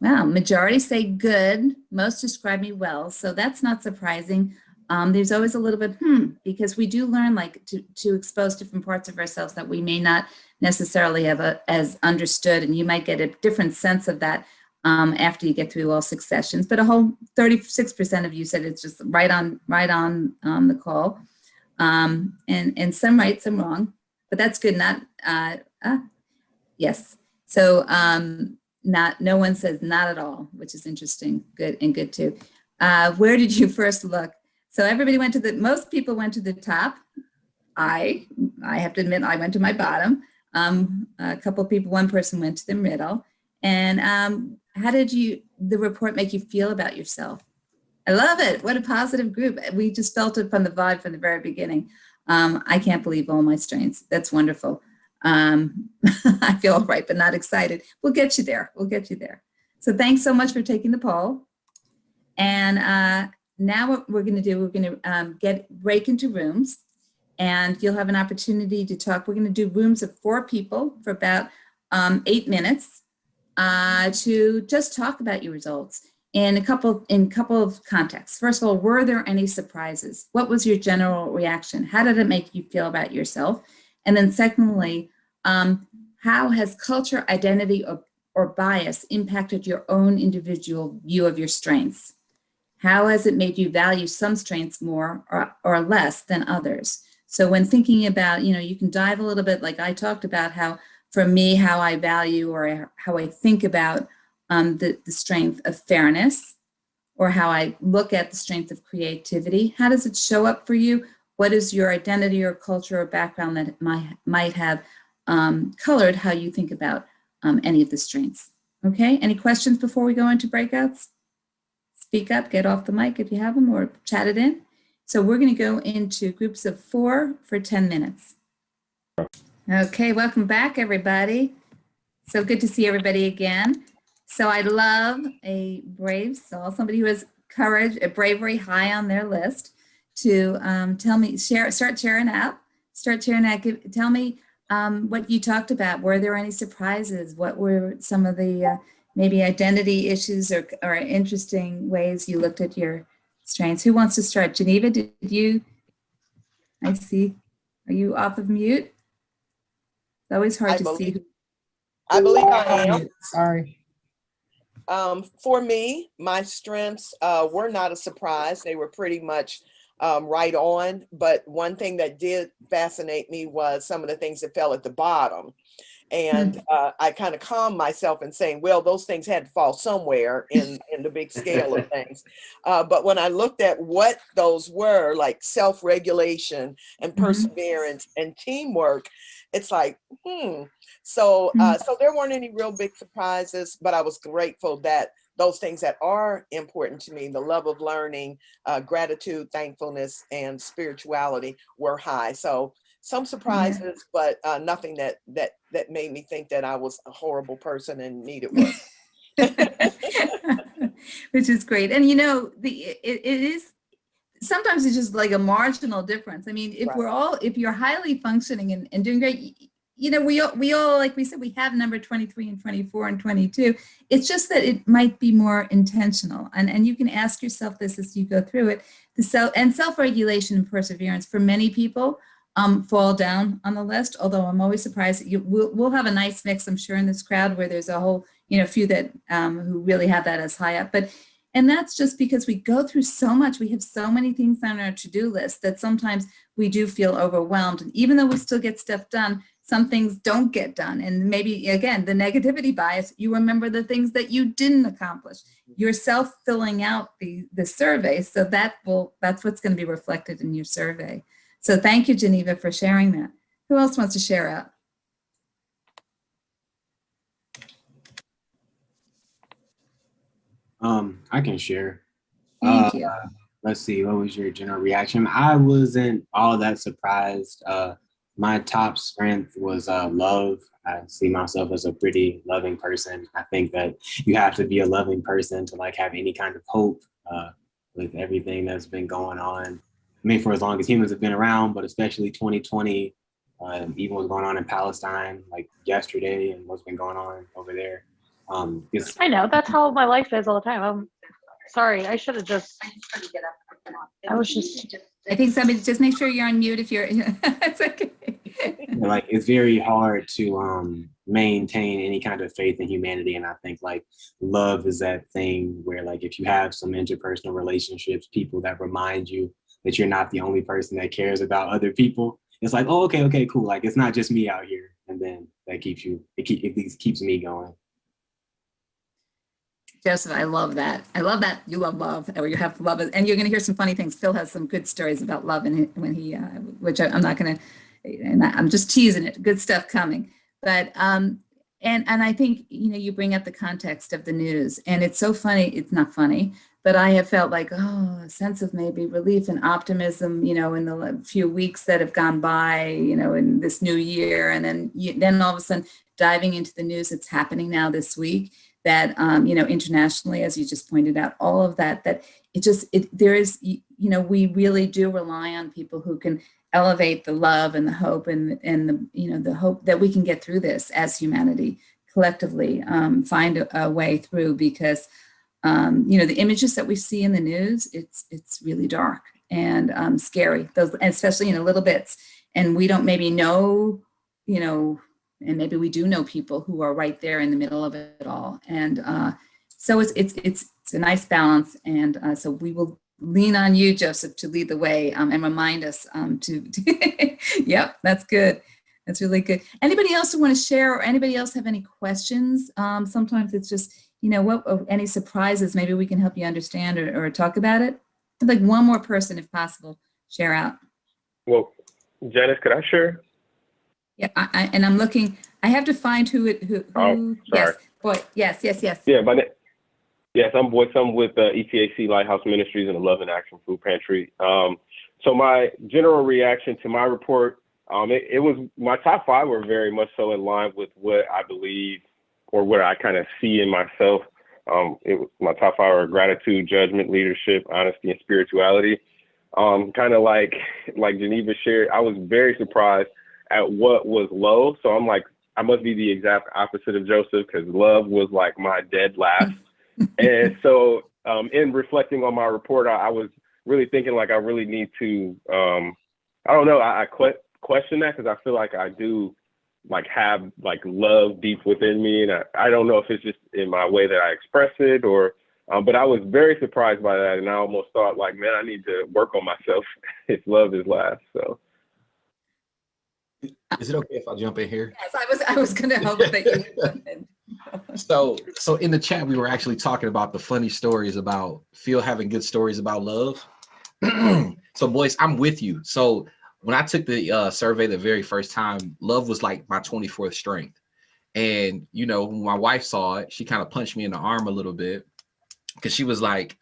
Speaker 6: majority say good, most describe me well. So that's not surprising. There's always a little bit, because we do learn to expose different parts of ourselves that we may not necessarily have as understood, and you might get a different sense of that after you get through all 6 sessions. But a whole 36% of you said it's just right on the call. And some right, some wrong, but that's good. Yes. So no one says not at all, which is interesting. Good and good too. Where did you first look? So everybody most people went to the top. I have to admit, I went to my bottom. A couple of people, one person went to the middle. And how did the report make you feel about yourself? I love it. What a positive group. We just felt it from the vibe from the very beginning. I can't believe all my strengths. That's wonderful. I feel all right, but not excited. We'll get you there. We'll get you there. So thanks so much for taking the poll. And now what we're going to do, we're going to break into rooms, and you'll have an opportunity to talk. We're going to do rooms of 4 people for about 8 minutes to just talk about your results. In a couple of contexts. First of all, were there any surprises? What was your general reaction? How did it make you feel about yourself? And then secondly, how has culture, identity, or bias impacted your own individual view of your strengths? How has it made you value some strengths more or less than others? So when thinking about, you can dive a little bit, like I talked about how, for me, how I value or how I think about the strength of fairness, or how I look at the strength of creativity. How does it show up for you? What is your identity or culture or background that might have colored how you think about any of the strengths? Okay, any questions before we go into breakouts? Speak up, get off the mic if you have them, or chat it in. So we're going to go into groups of 4 for 10 minutes. Okay, welcome back, everybody. So good to see everybody again. So I love a brave soul, somebody who has courage, a bravery high on their list, to start sharing out. Tell me what you talked about. Were there any surprises? What were some of the maybe identity issues or interesting ways you looked at your strains. Who wants to start? Geneva, did you? I see. Are you off of mute? It's always hard to see who.
Speaker 11: I believe I am.
Speaker 4: Sorry.
Speaker 11: For me, my strengths were not a surprise. They were pretty much right on. But one thing that did fascinate me was some of the things that fell at the bottom. And I kind of calmed myself in saying, well, those things had to fall somewhere in the big scale of things. But when I looked at what those were, like self-regulation and perseverance and teamwork, it's like, So there weren't any real big surprises, but I was grateful that those things that are important to me, the love of learning, gratitude, thankfulness, and spirituality were high. So some surprises, but nothing that made me think that I was a horrible person and needed work.
Speaker 6: Which is great. And it is, sometimes it's just like a marginal difference. I mean, if you're highly functioning and doing great, we all, like we said, we have number 23 and 24 and 22. It's just that it might be more intentional. And you can ask yourself this as you go through it. Self-regulation and perseverance for many people fall down on the list, although I'm always surprised that we'll have a nice mix, I'm sure, in this crowd where there's a whole, few that who really have that as high up. And that's just because we go through so much. We have so many things on our to-do list that sometimes we do feel overwhelmed. And even though we still get stuff done, some things don't get done. And maybe, again, the negativity bias, you remember the things that you didn't accomplish. Yourself filling out the survey. So that's what's going to be reflected in your survey. So thank you, Geneva, for sharing that. Who else wants to share out?
Speaker 12: I can share.
Speaker 6: Thank you.
Speaker 12: Let's see, what was your general reaction? I wasn't all that surprised. My top strength was love. I see myself as a pretty loving person. I think that you have to be a loving person to have any kind of hope with everything that's been going on. I mean, for as long as humans have been around, but especially 2020, even what's going on in Palestine, like yesterday, and what's been going on over there.
Speaker 13: I know, that's how my life is all the time. I'm sorry, I should have just,
Speaker 6: I think somebody just make sure you're on mute if you're, it's okay.
Speaker 12: It's very hard to maintain any kind of faith in humanity. And I think love is that thing where if you have some interpersonal relationships, people that remind you that you're not the only person that cares about other people. It's oh, okay, cool. It's not just me out here. And then that keeps you, at least keeps me going.
Speaker 6: Joseph, I love that. I love that you love love, or you have love, and you're going to hear some funny things. Phil has some good stories about love, and which I'm not going to, and I'm just teasing it. Good stuff coming, but and I think you bring up the context of the news, and it's so funny. It's not funny, but I have felt a sense of maybe relief and optimism, in the few weeks that have gone by, in this new year, and then all of a sudden diving into the news that's happening now this week. That, internationally, as you just pointed out, all of that there is, we really do rely on people who can elevate the love and the hope and the, the hope that we can get through this as humanity collectively, find a way through, because, the images that we see in the news, it's really dark and scary, those, especially in little bits. And we don't maybe know, and maybe we do know people who are right there in the middle of it all. And so it's a nice balance. And so we will lean on you, Joseph, to lead the way and remind us yep, that's good. That's really good. Anybody else who want to share, or anybody else have any questions? Sometimes it's just, any surprises, maybe we can help you understand or talk about it. I'd like one more person, if possible, share out.
Speaker 2: Well, Janice, could I share?
Speaker 6: Yeah, and I'm looking. I have to find who.
Speaker 2: Oh, sorry.
Speaker 6: Yes, boy. Yes.
Speaker 2: Yeah, yes, I'm with ETAC Lighthouse Ministries and the Love and Action Food Pantry. So my general reaction to my report, it was, my top 5 were very much so in line with what I believe or what I kind of see in myself. My top 5 are gratitude, judgment, leadership, honesty, and spirituality. Kind of like Geneva shared, I was very surprised at what was low. So I'm I must be the exact opposite of Joseph, because love was my dead last. And so in reflecting on my report, I was really thinking like I really need to, I don't know, I question that, because I feel like I do like have like love deep within me, and I don't know if it's just in my way that I express it, or but I was very surprised by that, and I almost thought like, man, I need to work on myself if love is last. So
Speaker 1: is it okay if I jump in here?
Speaker 6: Yes, I was going to hope that you would jump in.
Speaker 1: So in the chat, we were actually talking about the funny stories about Phil having good stories about love. So boys, I'm with you. So when I took the survey the very first time, love was like my 24th strength. And, you know, when my wife saw it, she kind of punched me in the arm a little bit, because she was like,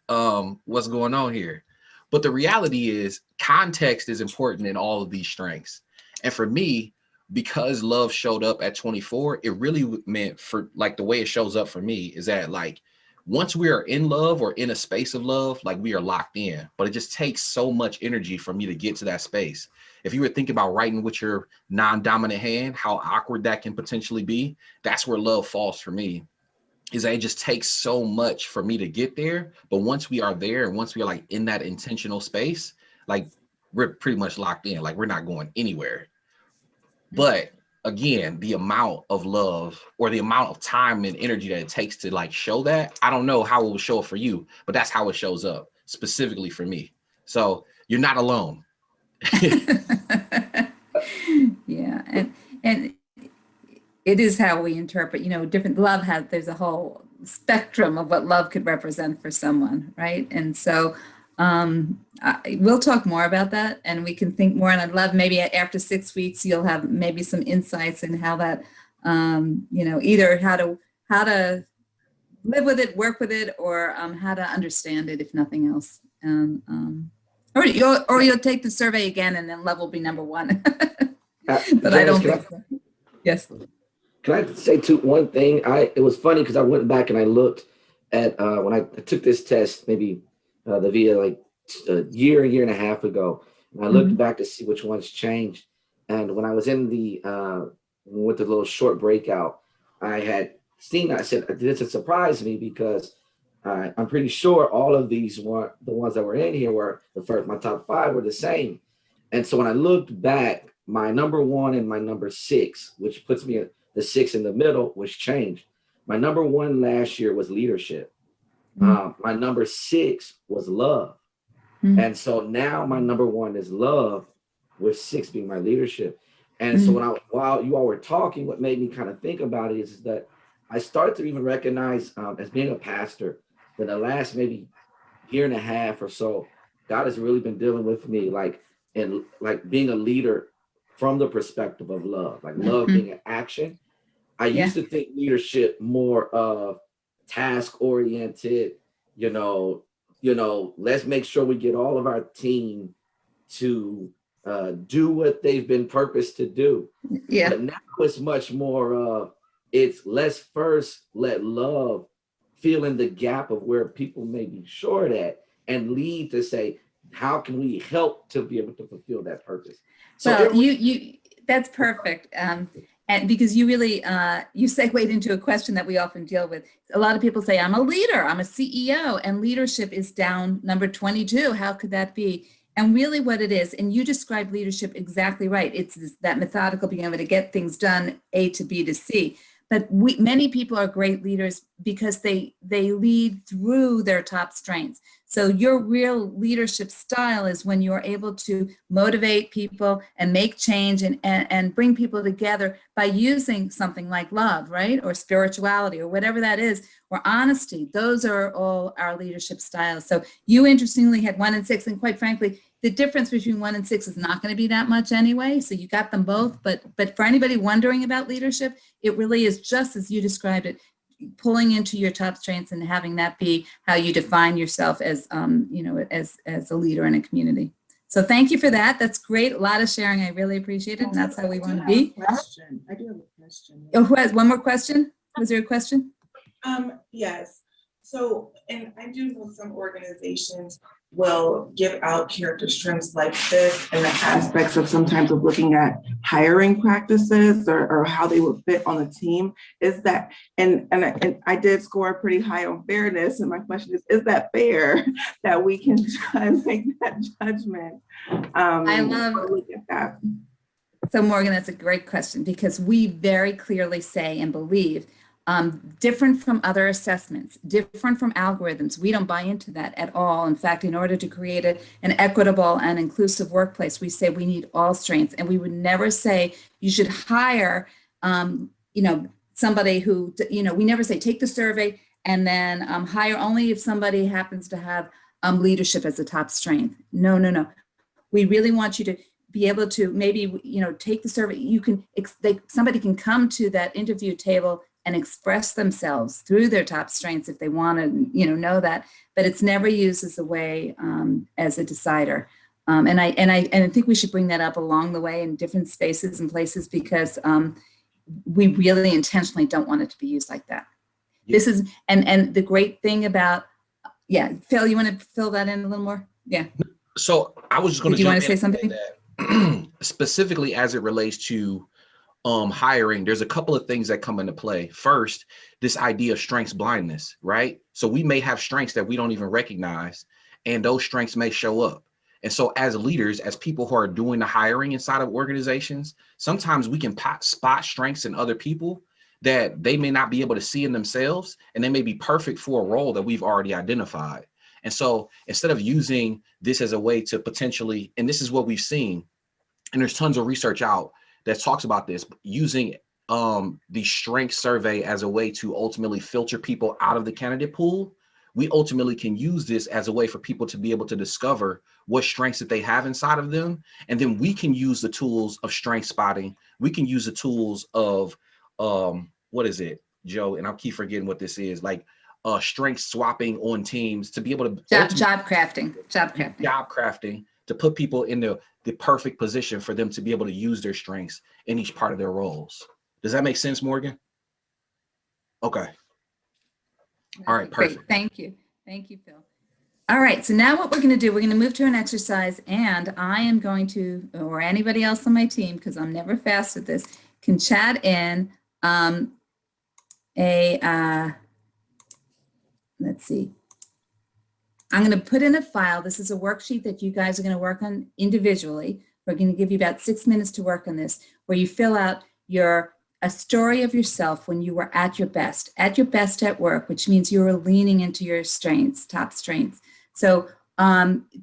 Speaker 1: what's going on here? But the reality is context is important in all of these strengths. And for me, because love showed up at 24, it really meant, for like the way it shows up for me is that like once we are in love or in a space of love, like we are locked in, but it just takes so much energy for me to get to that space. If you were thinking about writing with your non-dominant hand, how awkward that can potentially be, that's where love falls for me, is that it just takes so much for me to get there. But once we are there, and once we are like in that intentional space, like we're pretty much locked in, like we're not going anywhere. But again, the amount of love or the amount of time and energy that it takes to like show that, I don't know how it will show up for you, but that's how it shows up specifically for me. So you're not alone.
Speaker 6: Yeah, and it is how we interpret, you know, different love has, there's a whole spectrum of what love could represent for someone, right? And so we'll talk more about that, and we can think more. And I'd love maybe after 6 weeks, you'll have maybe some insights in how that, you know, either how to live with it, work with it, or how to understand it, if nothing else. Or you'll take the survey again, and then love will be number one. But I don't think so. Yes.
Speaker 14: Can I say one thing? It was funny because I went back and I looked at when I took this test, maybe the VIA like a year and a half ago, and I looked back to see which ones changed. And when I was in with the little short breakout, I had seen, I said, this would surprise me because I'm pretty sure all of these were the ones that were in here were my top 5 were the same. And so when I looked back, my number 1 and my number 6, which puts me at the 6 in the middle, was changed. My number 1 last year was leadership. My number 6 was love. And so now my number 1 is love, with 6 being my leadership. And so while you all were talking, what made me kind of think about it is that I started to even recognize as being a pastor that the last maybe year and a half or so, God has really been dealing with me like being a leader from the perspective of love, like love being an action. I used to think leadership more of task oriented, you know, let's make sure we get all of our team to do what they've been purposed to do. Yeah. But now it's much more of let's first let love fill in the gap of where people may be short at and lead to say, how can we help to be able to fulfill that purpose? So
Speaker 6: well, you that's perfect. And because you really, you segued into a question that we often deal with. A lot of people say, I'm a leader, I'm a CEO, and leadership is down number 22. How could that be? And really what it is, and you described leadership exactly right. It's that methodical, being able to get things done, A to B to C. But many people are great leaders because they lead through their top strengths. So your real leadership style is when you're able to motivate people and make change and bring people together by using something like love, right? Or spirituality or whatever that is, or honesty. Those are all our leadership styles. So you interestingly had 1 and 6, and quite frankly, the difference between 1 and 6 is not going to be that much anyway. So you got them both. But for anybody wondering about leadership, it really is just as you described it, pulling into your top strengths and having that be how you define yourself as, as a leader in a community. So thank you for that. That's great. A lot of sharing. I really appreciate it. And that's how we want to be.
Speaker 15: I do have a question.
Speaker 6: Oh, who has one more question? Was there a question?
Speaker 15: Yes. So, and I do know some organizations will give out character strengths like this and the aspects of sometimes of looking at hiring practices or how they would fit on the team is that, and I did score pretty high on fairness. And my question is that fair that we can try and make that judgment?
Speaker 6: I love
Speaker 15: that.
Speaker 6: So Morgan, that's a great question because we very clearly say and believe different from other assessments, different from algorithms. We don't buy into that at all. In fact, in order to create an equitable and inclusive workplace, we say we need all strengths, and we would never say you should hire, somebody who, we never say take the survey and then hire only if somebody happens to have leadership as a top strength. No. We really want you to be able to maybe, take the survey. You can, somebody can come to that interview table and express themselves through their top strengths if they want to, know that, but it's never used as a way, as a decider. And I think we should bring that up along the way in different spaces and places because we really intentionally don't want it to be used like that. Yeah. This is, and the great thing about, Phil, you want to fill that in a little more? Yeah.
Speaker 1: So I was just going to.
Speaker 6: Do you want to say something?
Speaker 1: That specifically as it relates to hiring, there's a couple of things that come into play. First, this idea of strengths blindness, right? So we may have strengths that we don't even recognize, and those strengths may show up. And so as leaders, as people who are doing the hiring inside of organizations, sometimes we can spot strengths in other people that they may not be able to see in themselves, and they may be perfect for a role that we've already identified. And so instead of using this as a way to potentially, and this is what we've seen, and there's tons of research out that talks about this, using the strength survey as a way to ultimately filter people out of the candidate pool, we ultimately can use this as a way for people to be able to discover what strengths that they have inside of them. And then we can use the tools of strength spotting. We can use the tools of, what is it, Joe? And I'll keep forgetting what this is, like strength swapping on teams to be able to-
Speaker 6: Job crafting
Speaker 1: to put people in the perfect position for them to be able to use their strengths in each part of their roles. Does that make sense, Morgan? Okay. All right, perfect.
Speaker 6: Great. Thank you. Thank you, Phil. All right, so now what we're going to do, we're going to move to an exercise, and I am going to, or anybody else on my team, because I'm never fast at this, can chat in let's see. I'm going to put in a file. This is a worksheet that you guys are going to work on individually. We're going to give you about 6 minutes to work on this, where you fill out a story of yourself when you were at your best at work, which means you were leaning into your strengths, top strengths. So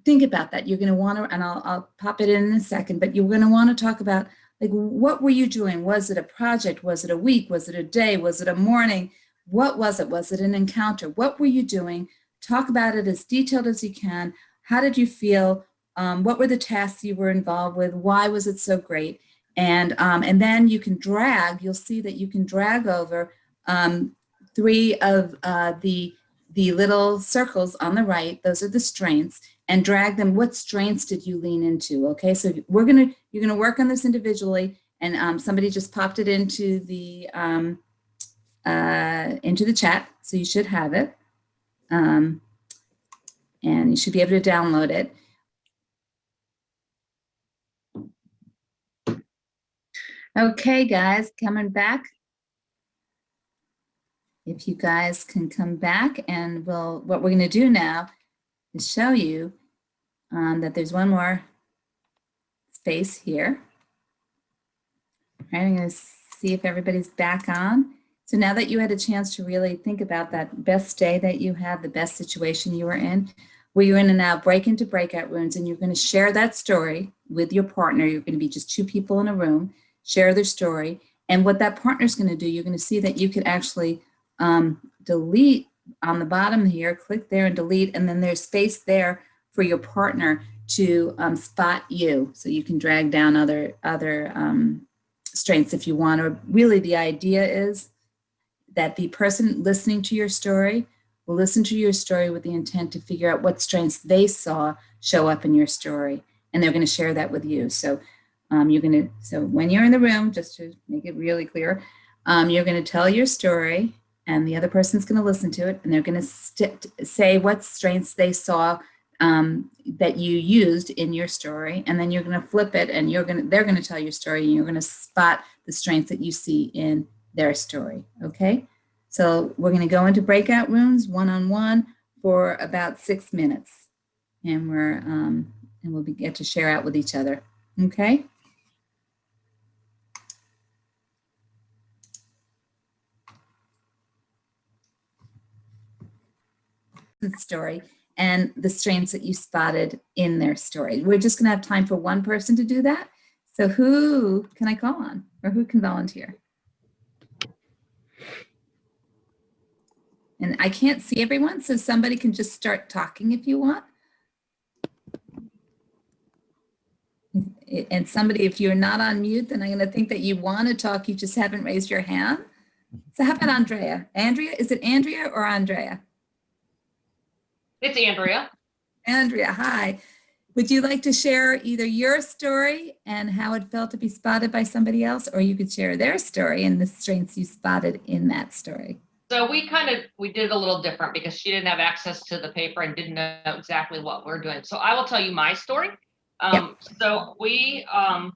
Speaker 6: think about that. You're going to want to, and I'll pop it in a second, but you're going to want to talk about, like, what were you doing? Was it a project? Was it a week? Was it a day? Was it a morning? What was it? Was it an encounter? What were you doing? Talk about it as detailed as you can. How did you feel? What were the tasks you were involved with? Why was it so great? And then you can drag, you'll see that you can drag over 3 of the little circles on the right. Those are the strengths, and drag them. What strengths did you lean into? Okay, so you're gonna work on this individually, and somebody just popped it into the chat, so you should have it. And you should be able to download it. Okay, guys, coming back. If you guys can come back, and what we're going to do now is show you that there's one more space here. All right, I'm going to see if everybody's back on. So now that you had a chance to really think about that best day that you had, the best situation you were in, where you're going to now break into breakout rooms, and you're going to share that story with your partner. You're going to be just 2 people in a room, share their story. And what that partner's going to do, you're going to see that you could actually delete on the bottom here, click there and delete, and then there's space there for your partner to spot you. So you can drag down other strengths if you want. Or really the idea is that the person listening to your story will listen to your story with the intent to figure out what strengths they saw show up in your story, and they're going to share that with you. So so when you're in the room, just to make it really clear, you're going to tell your story, and the other person's going to listen to it, and they're going to say what strengths they saw that you used in your story, and then you're going to flip it, and they're going to tell your story, and you're going to spot the strengths that you see in their story. Okay, so we're going to go into breakout rooms one-on-one for about 6 minutes, and we'll get to share out with each other. Okay. The story and the strengths that you spotted in their story. We're just going to have time for one person to do that. So who can I call on, or who can volunteer? And I can't see everyone, so somebody can just start talking if you want. And somebody, if you're not on mute, then I'm going to think that you want to talk, you just haven't raised your hand. So how about Andrea? Andrea, is it Andrea or Andrea?
Speaker 16: It's Andrea.
Speaker 6: Andrea, hi. Would you like to share either your story and how it felt to be spotted by somebody else, or you could share their story and the strengths you spotted in that story?
Speaker 16: So we did it a little different because she didn't have access to the paper and didn't know exactly what we're doing. So I will tell you my story.
Speaker 6: Yep.
Speaker 16: So we are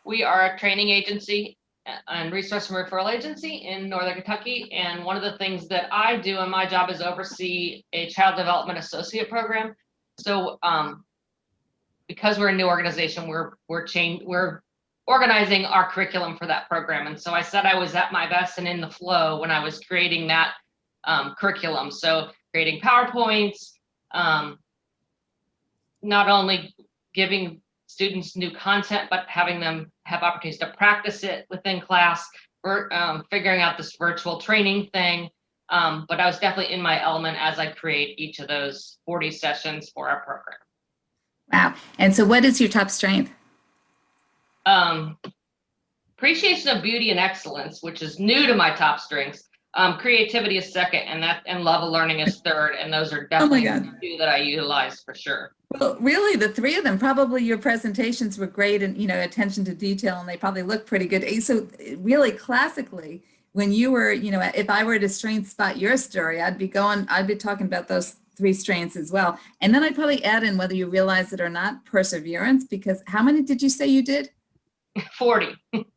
Speaker 16: a training agency and resource and referral agency in Northern Kentucky. And one of the things that I do in my job is oversee a child development associate program. So because we're a new organization, we're organizing our curriculum for that program. And so I said I was at my best and in the flow when I was creating that curriculum. So creating PowerPoints, not only giving students new content, but having them have opportunities to practice it within class, or figuring out this virtual training thing. But I was definitely in my element as I create each of those 40 sessions for our program.
Speaker 6: Wow. And so what is your top strength?
Speaker 16: Appreciation of beauty and excellence, which is new to my top strengths. Creativity is second, and love of learning is third. And those are definitely the two that I utilize for sure.
Speaker 6: Well, really, the three of them, probably your presentations were great, and, attention to detail, and they probably look pretty good. So really classically, when you were, if I were to strength spot your story, I'd be talking about those three strengths as well. And then I'd probably add in, whether you realize it or not, perseverance, because how many did you say you did?
Speaker 16: 40.
Speaker 6: 40,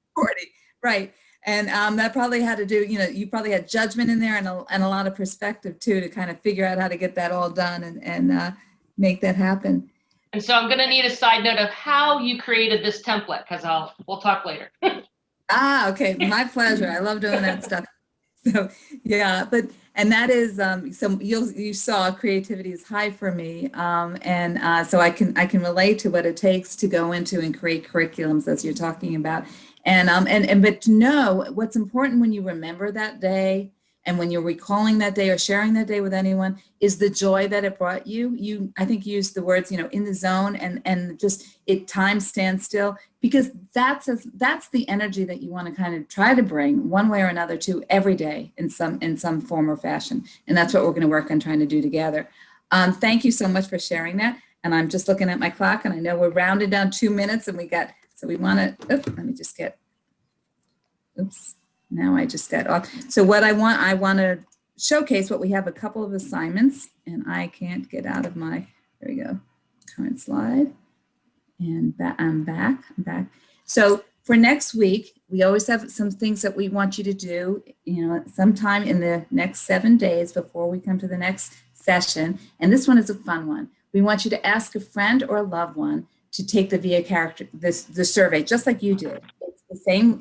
Speaker 6: right. And that probably had to do, you probably had judgment in there and a lot of perspective too, to kind of figure out how to get that all done and make that happen.
Speaker 16: And so I'm going to need a side note of how you created this template, because we'll talk later.
Speaker 6: Okay. My pleasure. I love doing that stuff. So yeah, and that is, so you saw creativity is high for me. So I can relate to what it takes to go into and create curriculums, as you're talking about. But to know what's important when you remember that day, and when you're recalling that day or sharing that day with anyone, is the joy that it brought you. I think you used the words, in the zone, and just time stands still, because that's the energy that you want to kind of try to bring one way or another to every day in some form or fashion. And that's what we're going to work on trying to do together. Thank you so much for sharing that. And I'm just looking at my clock, and I know we're rounded down 2 minutes, and we want to, let me just get, now I just got off. So what I want to showcase what we have, a couple of assignments, and I can't get out of my, there we go, current slide. And I'm back. So for next week, we always have some things that we want you to do, sometime in the next 7 days before we come to the next session. And this one is a fun one. We want you to ask a friend or a loved one to take the VIA character, the survey, just like you did. It's the same,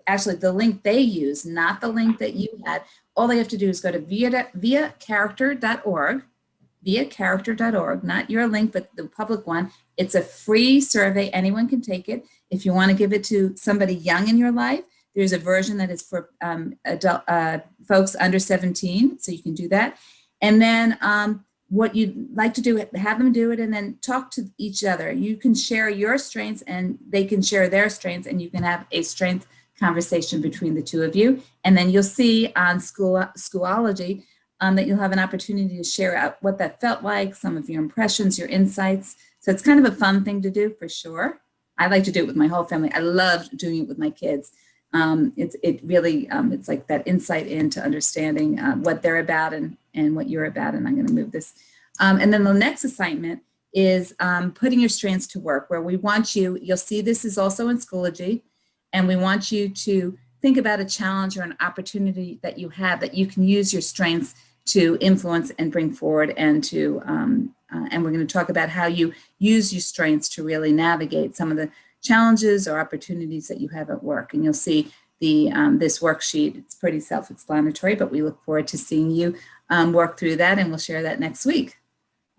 Speaker 6: actually the link they use, not the link that you had. All they have to do is go to viacharacter.org, not your link, but the public one. It's a free survey. Anyone can take it. If you want to give it to somebody young in your life, there's a version that is for adult folks under 17, so you can do that. And then what you'd like to do, have them do it, and then talk to each other. You can share your strengths, and they can share their strengths, and you can have a strength conversation between the two of you. And then you'll see on Schoology that you'll have an opportunity to share out what that felt like, some of your impressions, your insights. So it's kind of a fun thing to do for sure. I like to do it with my whole family. I love doing it with my kids. It's like that insight into understanding what they're about and what you're about. And I'm going to move this And then the next assignment is putting your strengths to work, where we want you, you'll see this is also in Schoology, and we want you to think about a challenge or an opportunity that you have that you can use your strengths to influence and bring forward, and to and we're going to talk about how you use your strengths to really navigate some of the challenges or opportunities that you have at work. And you'll see the this worksheet. It's pretty self-explanatory, but we look forward to seeing you work through that, and we'll share that next week.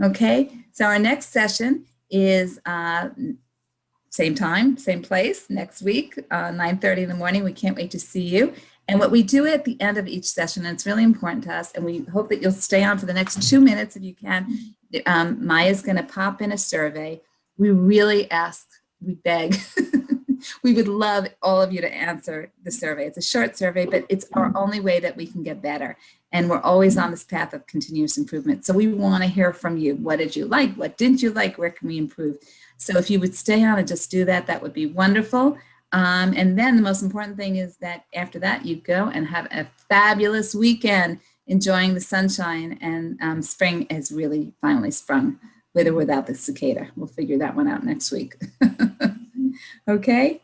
Speaker 6: Okay, so our next session is same time, same place next week, 9:30 in the morning. We can't wait to see you. And what we do at the end of each session, and it's really important to us, and we hope that you'll stay on for the next 2 minutes if you can. Maya's going to pop in a survey. We really ask, we beg, we would love all of you to answer the survey. It's a short survey, but it's our only way that we can get better. And we're always on this path of continuous improvement. So we want to hear from you. What did you like? What didn't you like? Where can we improve? So if you would stay on and just do that, that would be wonderful. And then the most important thing is that after that, you go and have a fabulous weekend, enjoying the sunshine, and spring has really finally sprung, with or without the cicada. We'll figure that one out next week. Okay.